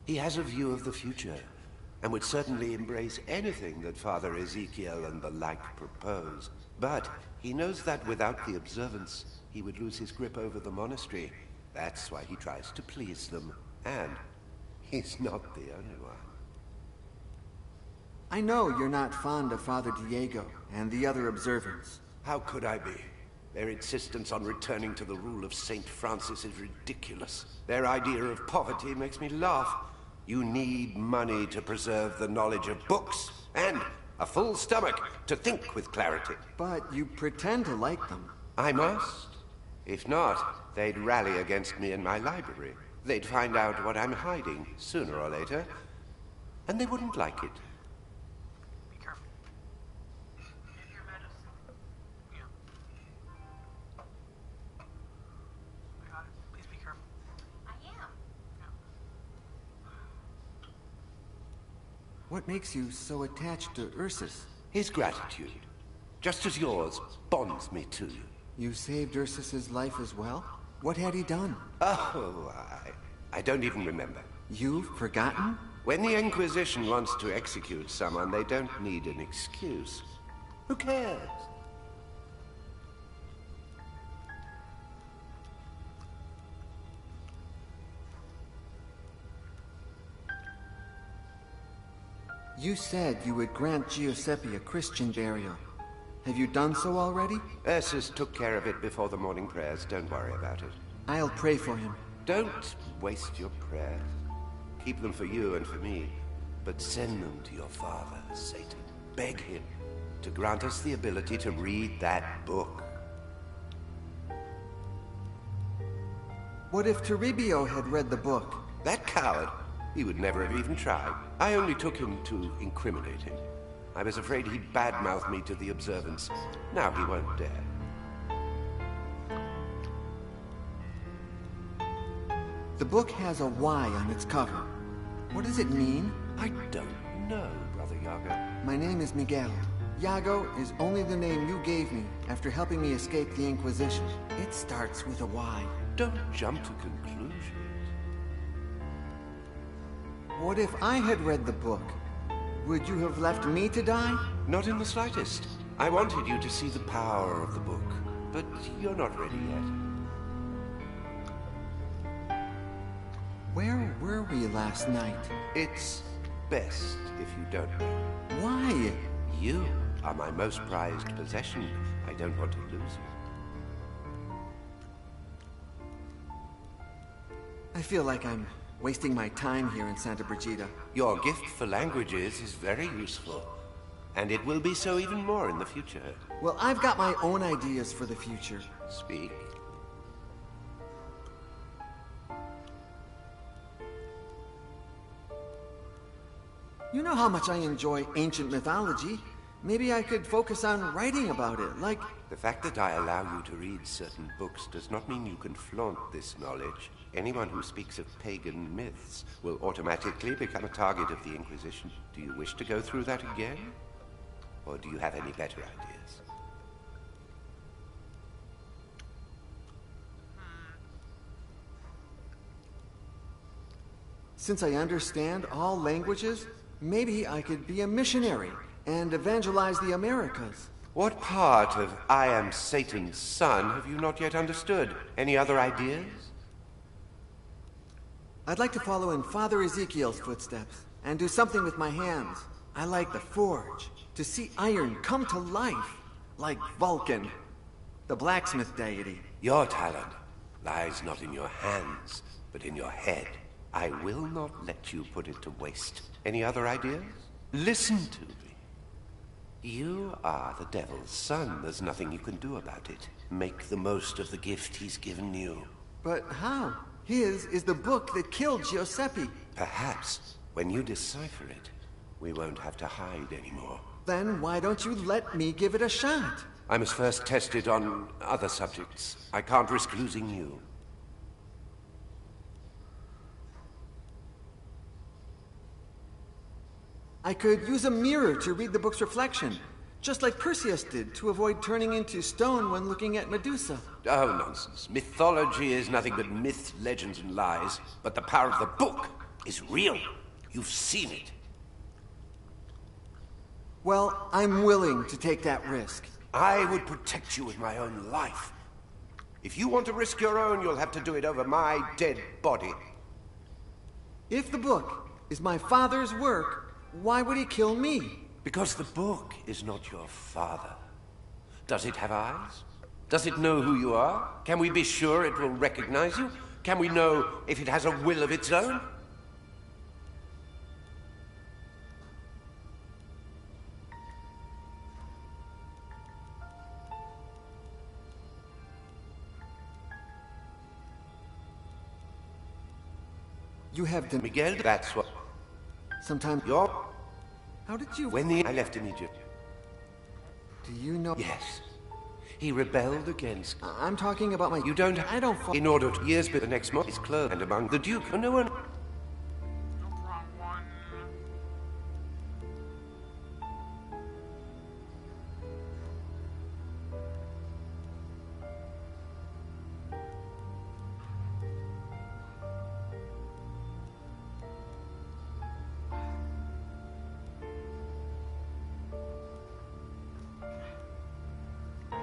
He has a view of the future, and would certainly embrace anything that Father Ezekiel and the like propose. But he knows that without the observance, he would lose his grip over the monastery. That's why he tries to please them. And he's not the only one. I know you're not fond of Father Diego and the other observants. How could I be? Their insistence on returning to the rule of St. Francis is ridiculous. Their idea of poverty makes me laugh. You need money to preserve the knowledge of books, and a full stomach to think with clarity. But you pretend to like them. I must. If not, they'd rally against me in my library. They'd find out what I'm hiding, sooner or later, and they wouldn't like it. Be careful. Get your medicine. Yeah. I got it. Please be careful. I am. What makes you so attached to Ursus? His gratitude, just as yours, bonds me to you. You saved Ursus's life as well? What had he done? Oh, I don't even remember. You've forgotten? When the Inquisition wants to execute someone, they don't need an excuse. Who cares? You said you would grant Giuseppe a Christian burial. Have you done so already? Ursus took care of it before the morning prayers. Don't worry about it. I'll pray for him. Don't waste your prayers. Keep them for you and for me. But send them to your father, Satan. Beg him to grant us the ability to read that book. What if Toribio had read the book? That coward. He would never have even tried. I only took him to incriminate him. I was afraid he'd badmouth me to the observance. Now he won't dare. The book has a Y on its cover. What does it mean? I don't know, Brother Yago. My name is Miguel. Yago is only the name you gave me after helping me escape the Inquisition. It starts with a Y. Don't jump to conclusions. What if I had read the book? Would you have left me to die? Not in the slightest. I wanted you to see the power of the book, but you're not ready yet. Where were we last night? It's best if you don't know. Why? You are my most prized possession. I don't want to lose you. I feel like I'm wasting my time here in Santa Brigida. Your gift for languages is very useful, and it will be so even more in the future. Well, I've got my own ideas for the future. Speak. You know how much I enjoy ancient mythology. Maybe I could focus on writing about it, like... The fact that I allow you to read certain books does not mean you can flaunt this knowledge. Anyone who speaks of pagan myths will automatically become a target of the Inquisition. Do you wish to go through that again? Or do you have any better ideas? Since I understand all languages, maybe I could be a missionary and evangelize the Americas. What part of I am Satan's son have you not yet understood? Any other ideas? I'd like to follow in Father Ezekiel's footsteps and do something with my hands. I like the forge, to see iron come to life, like Vulcan, the blacksmith deity. Your talent lies not in your hands, but in your head. I will not let you put it to waste. Any other ideas? Listen to me. You are the devil's son. There's nothing you can do about it. Make the most of the gift he's given you. But how? His is the book that killed Giuseppe. Perhaps, when you decipher it, we won't have to hide anymore. Then why don't you let me give it a shot? I must first test it on other subjects. I can't risk losing you. I could use a mirror to read the book's reflection, just like Perseus did to avoid turning into stone when looking at Medusa. Oh, nonsense. Mythology is nothing but myths, legends, and lies. But the power of the book is real. You've seen it. Well, I'm willing to take that risk. I would protect you with my own life. If you want to risk your own, you'll have to do it over my dead body. If the book is my father's work, why would he kill me? Because the book is not your father. Does it have eyes? Does it know who you are? Can we be sure it will recognize you? Can we know if it has a will of its own? You have done... Miguel, that's what... Sometimes... You're... How did you... I left in Egypt. Do you know... Yes. He rebelled against... I'm talking about my... You don't... I don't... In order to... Years but the next month, his clothes and among the Duke, no one... Wrong one.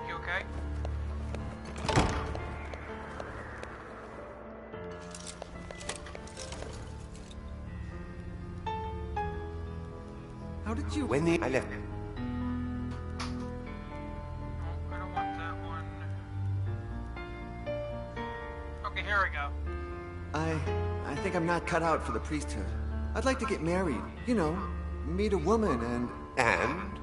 You okay? How did you... I left... No, I don't want that one. Okay, here we go. I think I'm not cut out for the priesthood. I'd like to get married. You know, meet a woman and... And?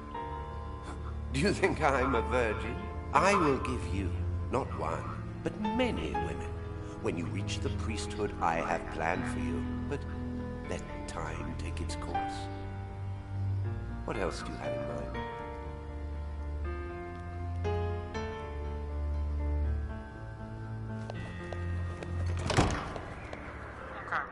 Do you think I'm a virgin? I will give you, not one, but many women. When you reach the priesthood I have planned for you, but let time take its course. What else do you have in mind? Okay.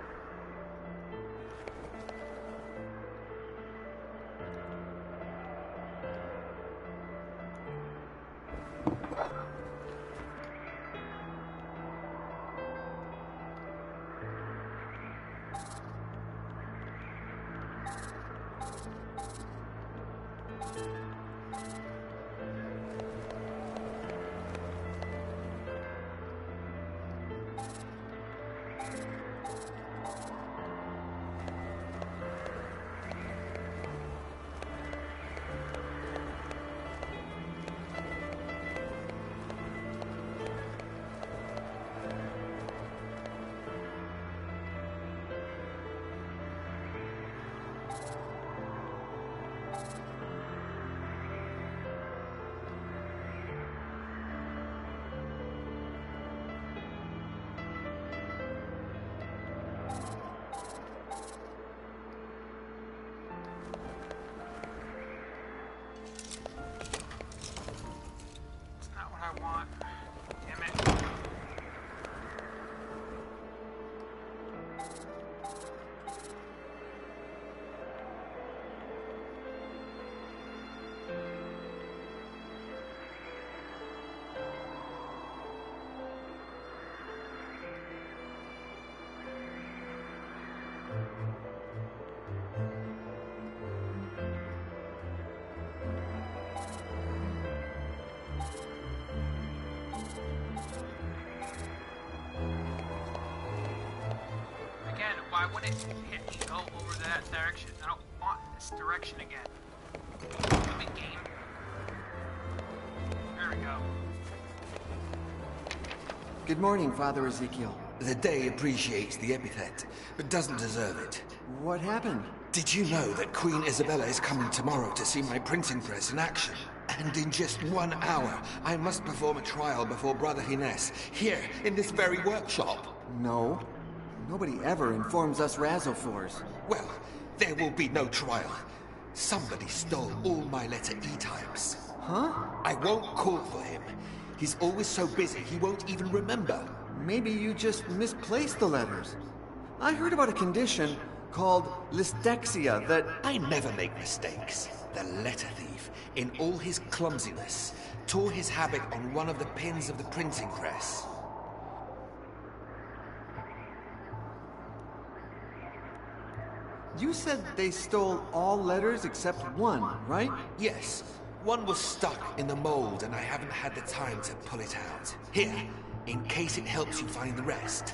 why would it hit me go over that direction? I don't want this direction again. Move it, game. There we go. Good morning, Father Ezekiel. The day appreciates the epithet, but doesn't deserve it. What happened? Did you know that Queen Isabella is coming tomorrow to see my printing press in action? And in just 1 hour, I must perform a trial before Brother Hines, here, in this very workshop. No. Nobody ever informs us Razophors. Well, there will be no trial. Somebody stole all my letter E types. Huh? I won't call for him. He's always so busy, he won't even remember. Maybe you just misplaced the letters. I heard about a condition called lystexia that... I never make mistakes. The letter thief, in all his clumsiness, tore his habit on one of the pins of the printing press. You said they stole all letters except one, right? Yes. One was stuck in the mold and I haven't had the time to pull it out. Here, in case it helps you find the rest.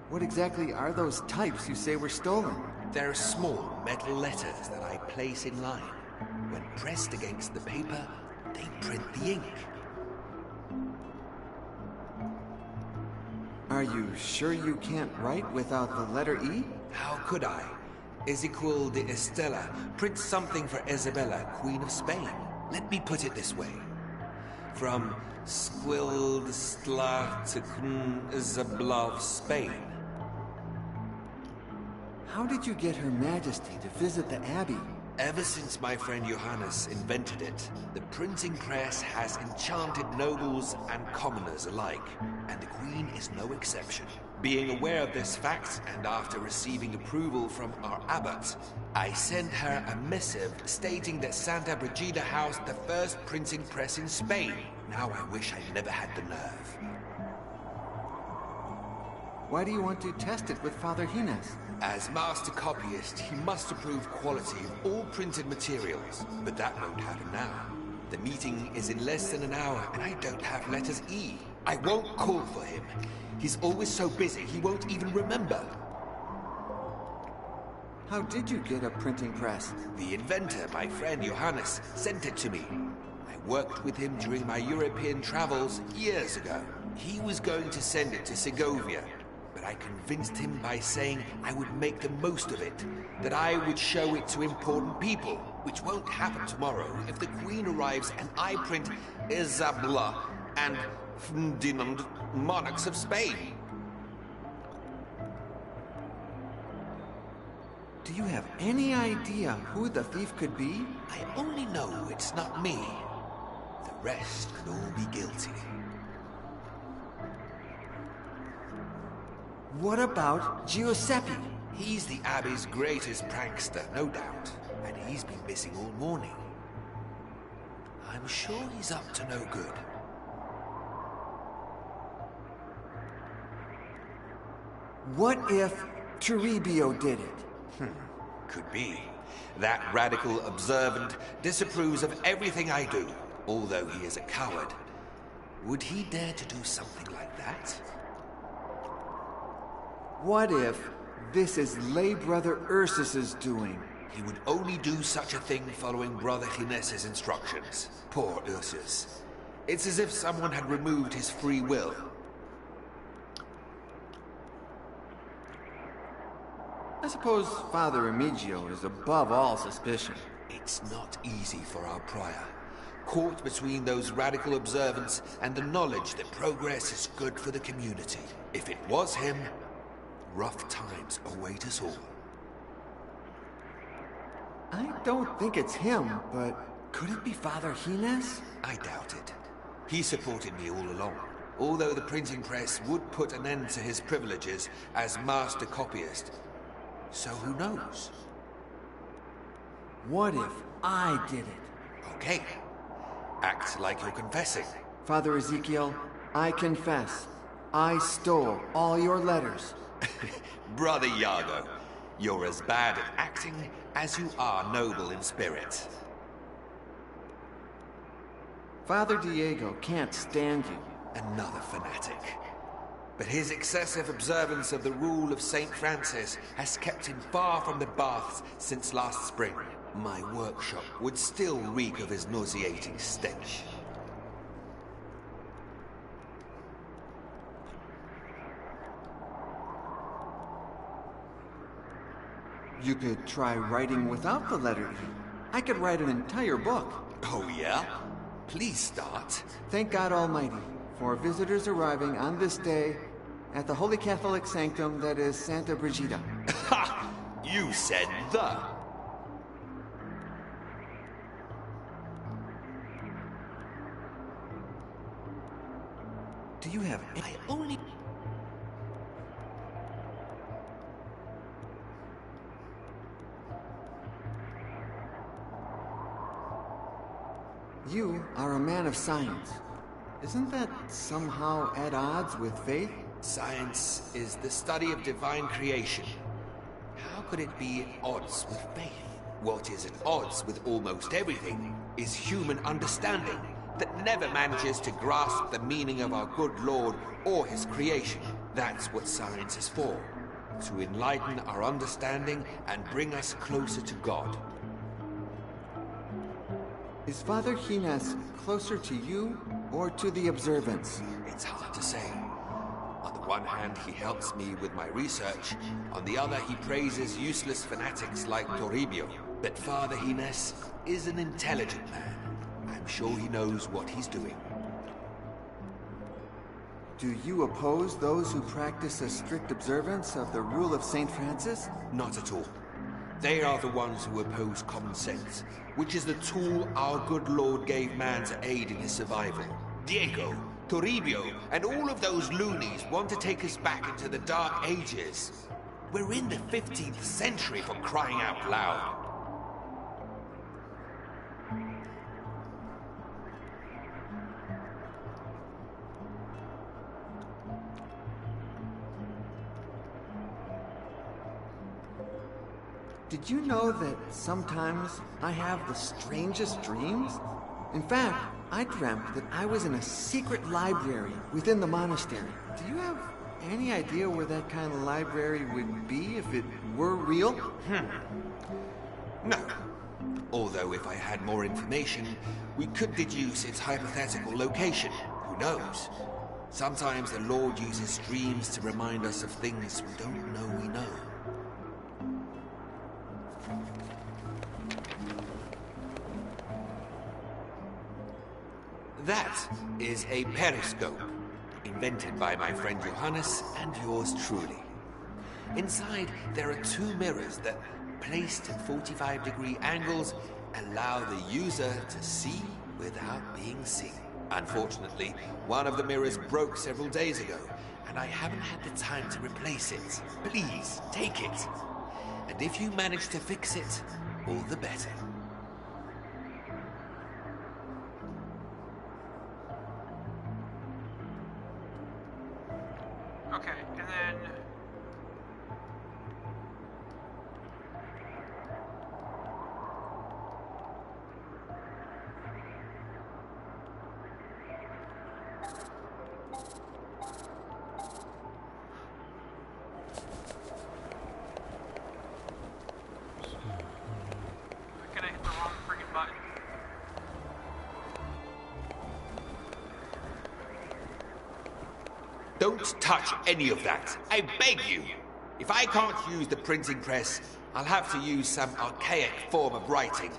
What exactly are those types you say were stolen? They're small metal letters that I place in line. When pressed against the paper, they print the ink. Are you sure you can't write without the letter E? How could I? Ezequiel de Estella prints something for Isabella, Queen of Spain. Let me put it this way. From Squild Stlar to Zablov, Spain. How did you get Her Majesty to visit the Abbey? Ever since my friend Johannes invented it, the printing press has enchanted nobles and commoners alike, and the Queen is no exception. Being aware of this fact, and after receiving approval from our abbot, I sent her a missive stating that Santa Brigida housed the first printing press in Spain. Now I wish I'd never had the nerve. Why do you want to test it with Father Hines? As master copyist, he must approve quality of all printed materials, but that won't happen now. The meeting is in less than an hour, and I don't have letters E. I won't call for him. He's always so busy, he won't even remember. How did you get a printing press? The inventor, my friend Johannes, sent it to me. I worked with him during my European travels years ago. He was going to send it to Segovia, but I convinced him by saying I would make the most of it, that I would show it to important people, which won't happen tomorrow if the Queen arrives and I print Isabella and Ferdinand, monarchs of Spain. Do you have any idea who the thief could be? I only know it's not me. The rest could all be guilty. What about Giuseppe? He's the Abbey's greatest prankster, no doubt. And he's been missing all morning. I'm sure he's up to no good. What if Toribio did it? Could be. That radical observant disapproves of everything I do, although he is a coward. Would he dare to do something like that? What if this is lay brother Ursus's doing? He would only do such a thing following Brother Hines's instructions. Poor Ursus. It's as if someone had removed his free will. I suppose Father Remigio is above all suspicion. It's not easy for our prior. Caught between those radical observants and the knowledge that progress is good for the community. If it was him, rough times await us all. I don't think it's him, but could it be Father Hines? I doubt it. He supported me all along, although the printing press would put an end to his privileges as master copyist. So who knows? What if I did it? Okay. Act like you're confessing. Father Ezekiel, I confess. I stole all your letters. Brother Iago, You're as bad at acting as you are noble in spirit. Father Diego can't stand you. Another fanatic. But his excessive observance of the rule of St. Francis has kept him far from the baths since last spring. My workshop would still reek of his nauseating stench. You could try writing without the letter E. I could write an entire book. Oh, yeah? Please start. Thank God Almighty for visitors arriving on this day at the Holy Catholic Sanctum that is Santa Brigida. Ha! You said the. Do you have I only... You are a man of science. Isn't that somehow at odds with faith? Science is the study of divine creation. How could it be at odds with faith? What is at odds with almost everything is human understanding that never manages to grasp the meaning of our good Lord or his creation. That's what science is for, to enlighten our understanding and bring us closer to God. Is Father Gines closer to you or to the observance? It's hard to say. On the one hand, he helps me with my research. On the other, he praises useless fanatics like Toribio. But Father Gines is an intelligent man. I'm sure he knows what he's doing. Do you oppose those who practice a strict observance of the rule of St. Francis? Not at all. They are the ones who oppose common sense, which is the tool our good Lord gave man to aid in his survival. Diego, Toribio, and all of those loonies want to take us back into the Dark Ages. We're in the 15th century, for crying out loud. Did you know that sometimes I have the strangest dreams? In fact, I dreamt that I was in a secret library within the monastery. Do you have any idea where that kind of library would be if it were real? No. Although if I had more information, we could deduce its hypothetical location. Who knows? Sometimes the Lord uses dreams to remind us of things we don't know we know. That is a periscope, invented by my friend Johannes and yours truly. Inside, there are two mirrors that, placed at 45-degree angles, allow the user to see without being seen. Unfortunately, one of the mirrors broke several days ago, and I haven't had the time to replace it. Please, take it. And if you manage to fix it, all the better. Okay, and then... I'm gonna hit the wrong freaking button. Don't touch any of that. I beg you. If I can't use the printing press, I'll have to use some archaic form of writing.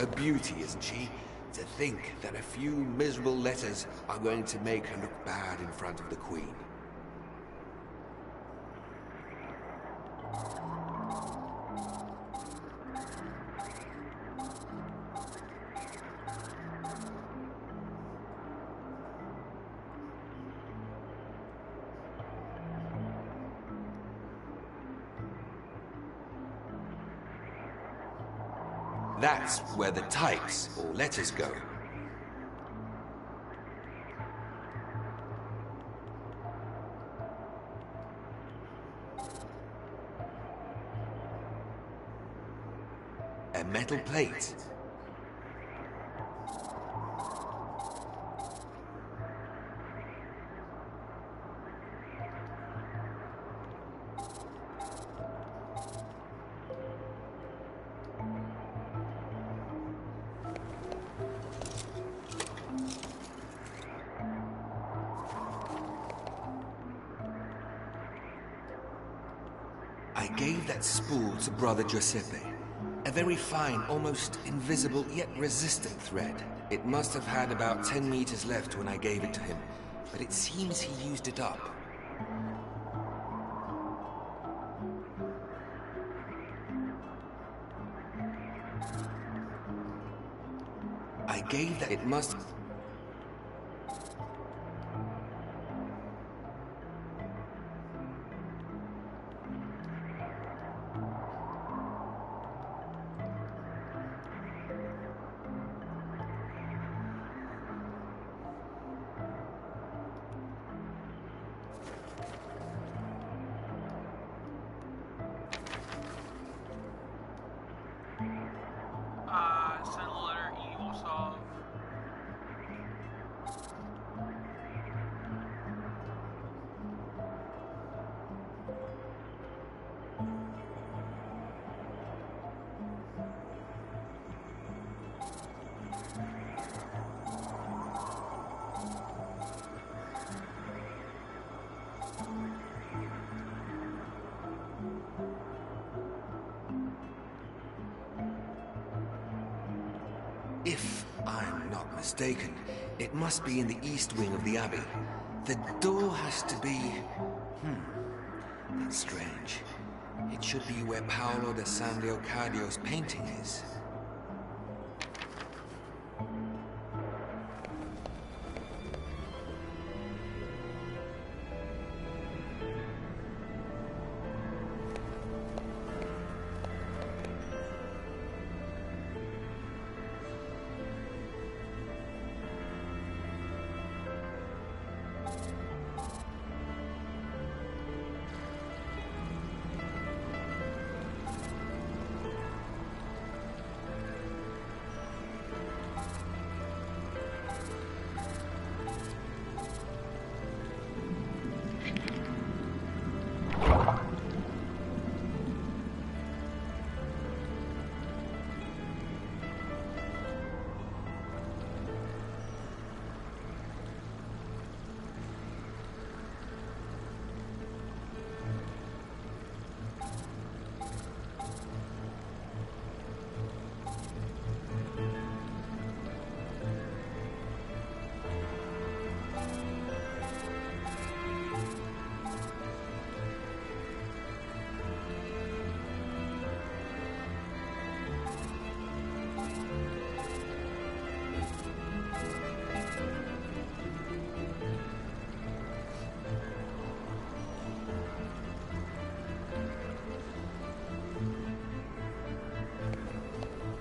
A beauty, isn't she? To think that a few miserable letters are going to make her look bad in front of the Queen. That's where the types, or letters, go. A metal plate. I gave that spool to Brother Giuseppe. A very fine, almost invisible, yet resistant thread. It must have had about 10 meters left when I gave it to him, but it seems he used it up. I gave that... It must... Send a letter, E will solve. If I'm not mistaken, it must be in the east wing of the Abbey. The door has to be... That's strange. It should be where Paolo da San Leocadio's painting is.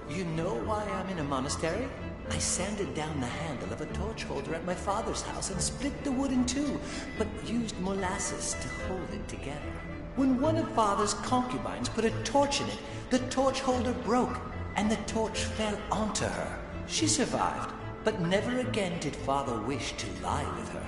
You know why I'm in a monastery? I sanded down the handle of a torch holder at my father's house and split the wood in two, but used molasses to hold it together. When one of father's concubines put a torch in it, the torch holder broke, and the torch fell onto her. She survived, but never again did father wish to lie with her.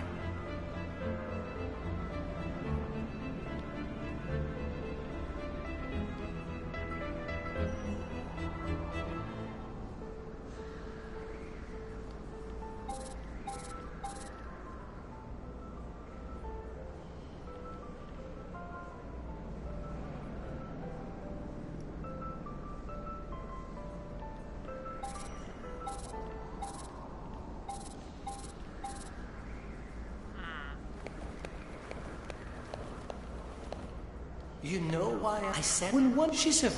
you know why I said when one she's a...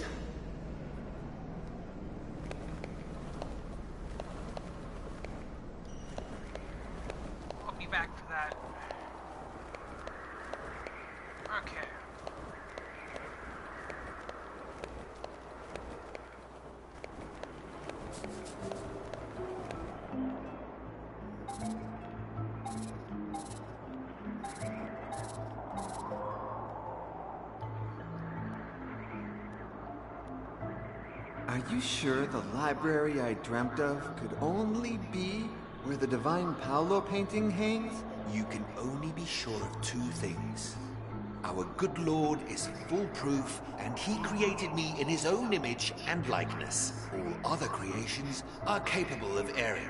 I'll be back for that. Okay. Are you sure the library I dreamt of could only be where the Divine Paolo painting hangs? You can only be sure of two things. Our good Lord is foolproof, and he created me in his own image and likeness. All other creations are capable of erring.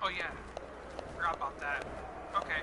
Oh yeah, forgot about that. Okay.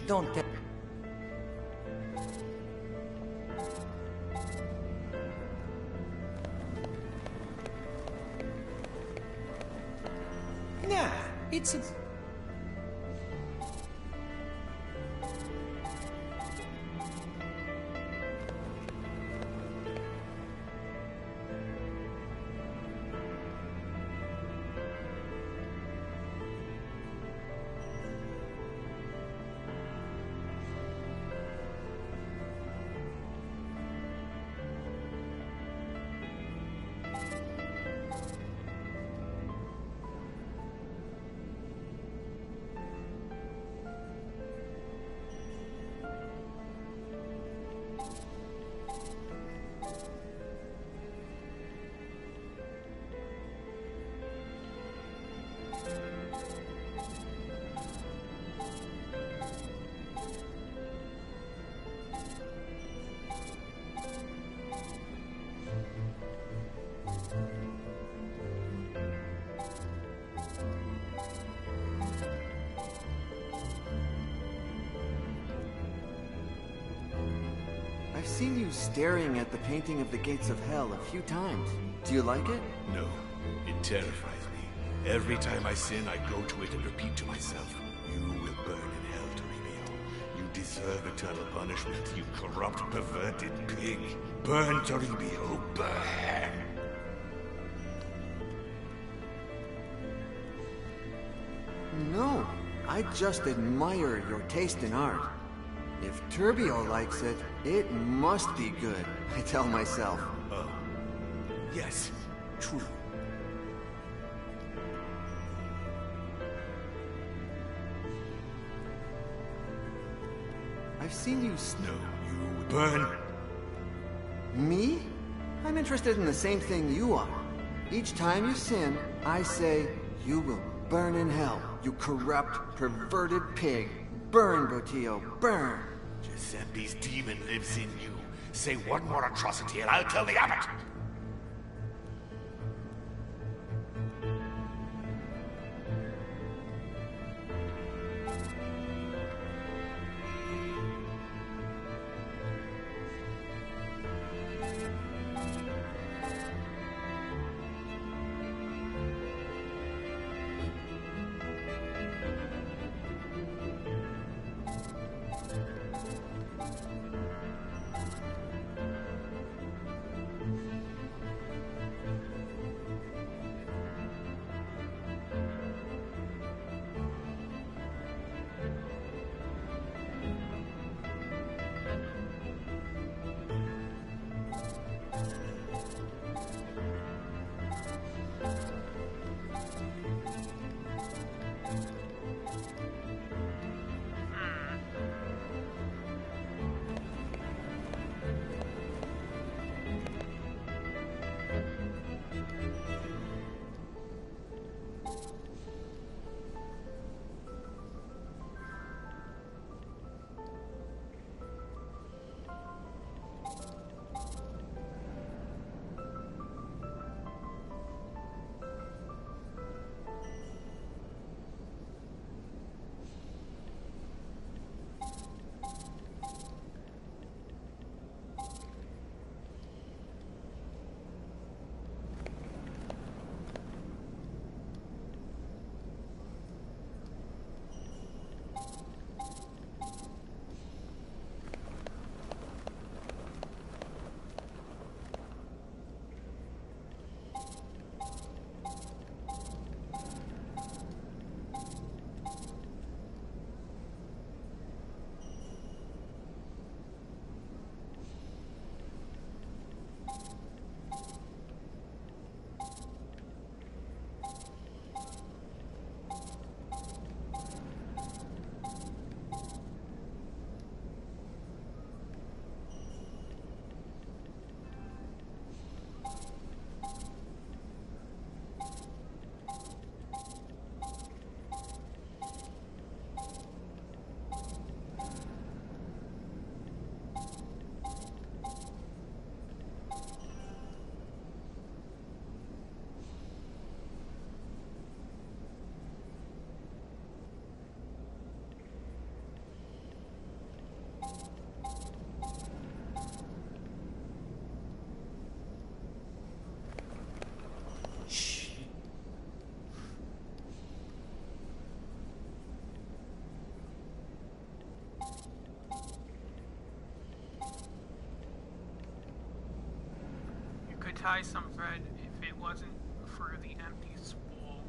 Don't tell... Nah, it's a... I've seen you staring at the painting of the gates of hell a few times. Do you like it? No, it terrifies me. Every time I sin, I go to it and repeat to myself, you will burn in hell, Toribio. You deserve eternal punishment, you corrupt, perverted pig. Burn, Toribio, burn! No, I just admire your taste in art. If Turbio likes it, it must be good, I tell myself. Oh, yes, true. I've seen you No, you burn. Me? I'm interested in the same thing you are. Each time you sin, I say, you will burn in hell, you corrupt, perverted pig. Burn, Botillo, burn. Giuseppe's demon lives in you. Say one more atrocity and I'll tell the abbot. Tie some thread if it wasn't for the empty spool.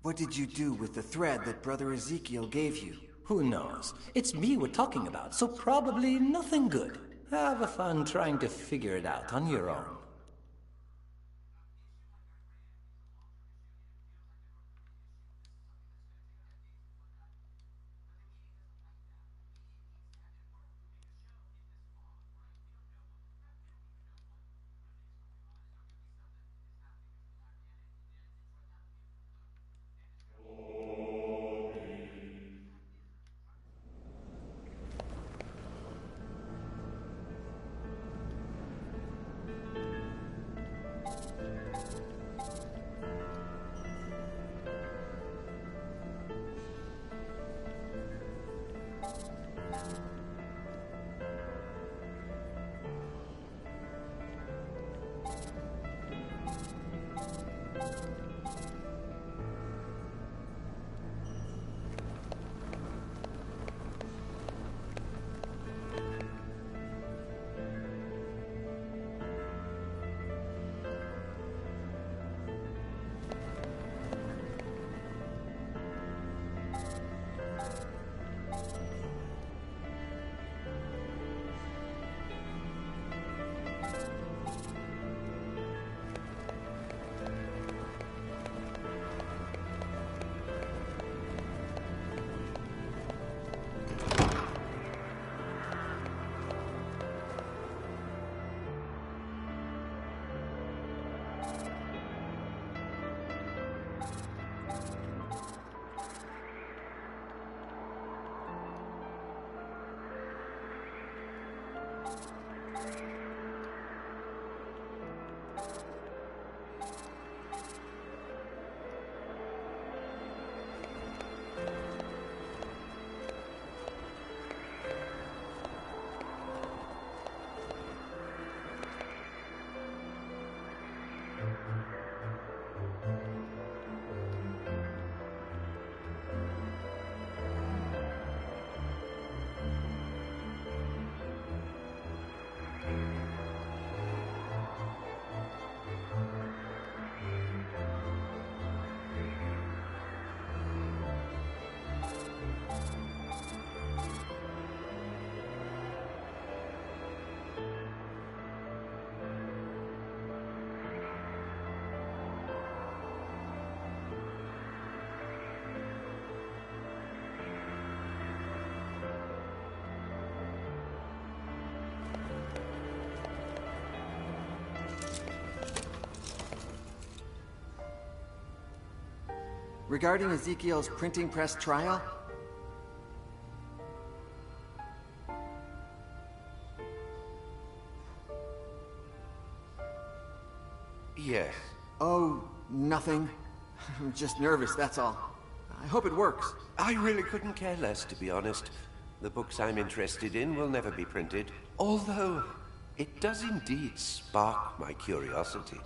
What did you do with the thread that Brother Ezekiel gave you? Who knows? It's me we're talking about, so probably nothing good. Have a fun trying to figure it out on your own. Regarding Ezekiel's printing press trial? Yes. Oh, nothing. I'm just nervous, that's all. I hope it works. I really couldn't care less, to be honest. The books I'm interested in will never be printed, although it does indeed spark my curiosity.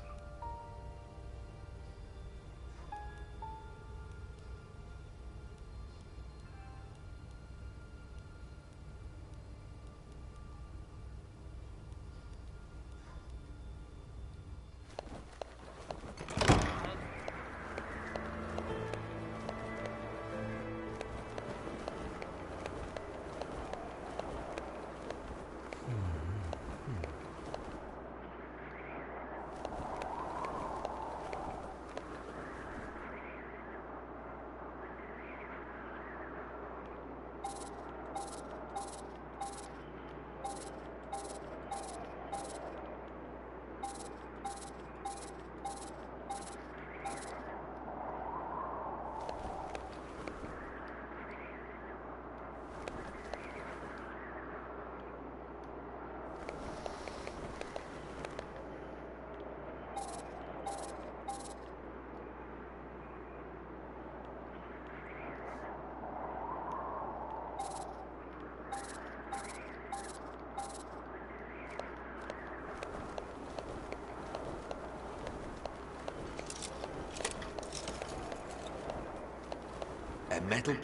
A metal...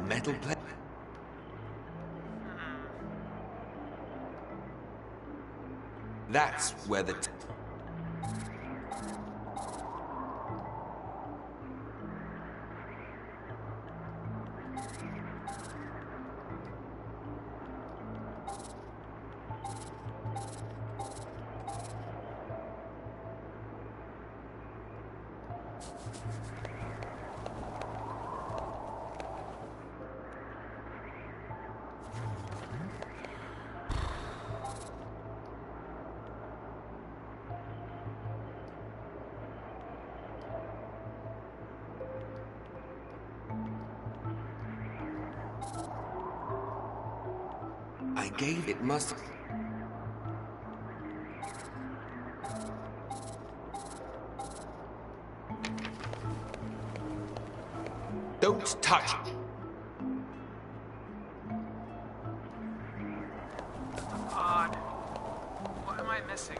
metal plate. That's where the... I gave it must... Don't touch it. Odd. What am I missing?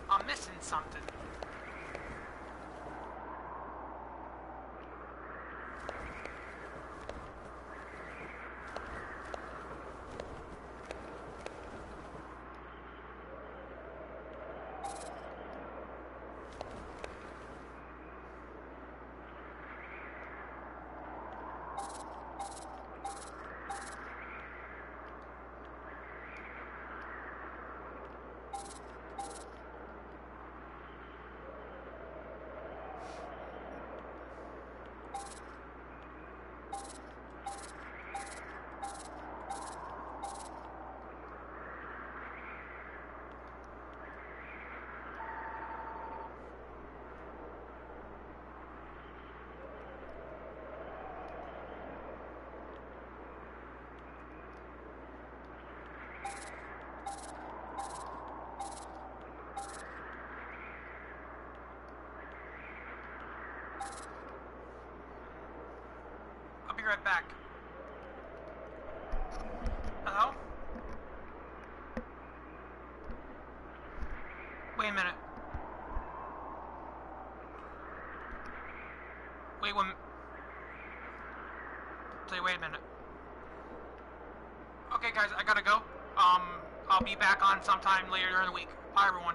I'm missing something. I'll be right back. Hello? Wait a minute. Wait a minute. Okay guys, I gotta go. I'll be back on sometime later during the week. Bye everyone.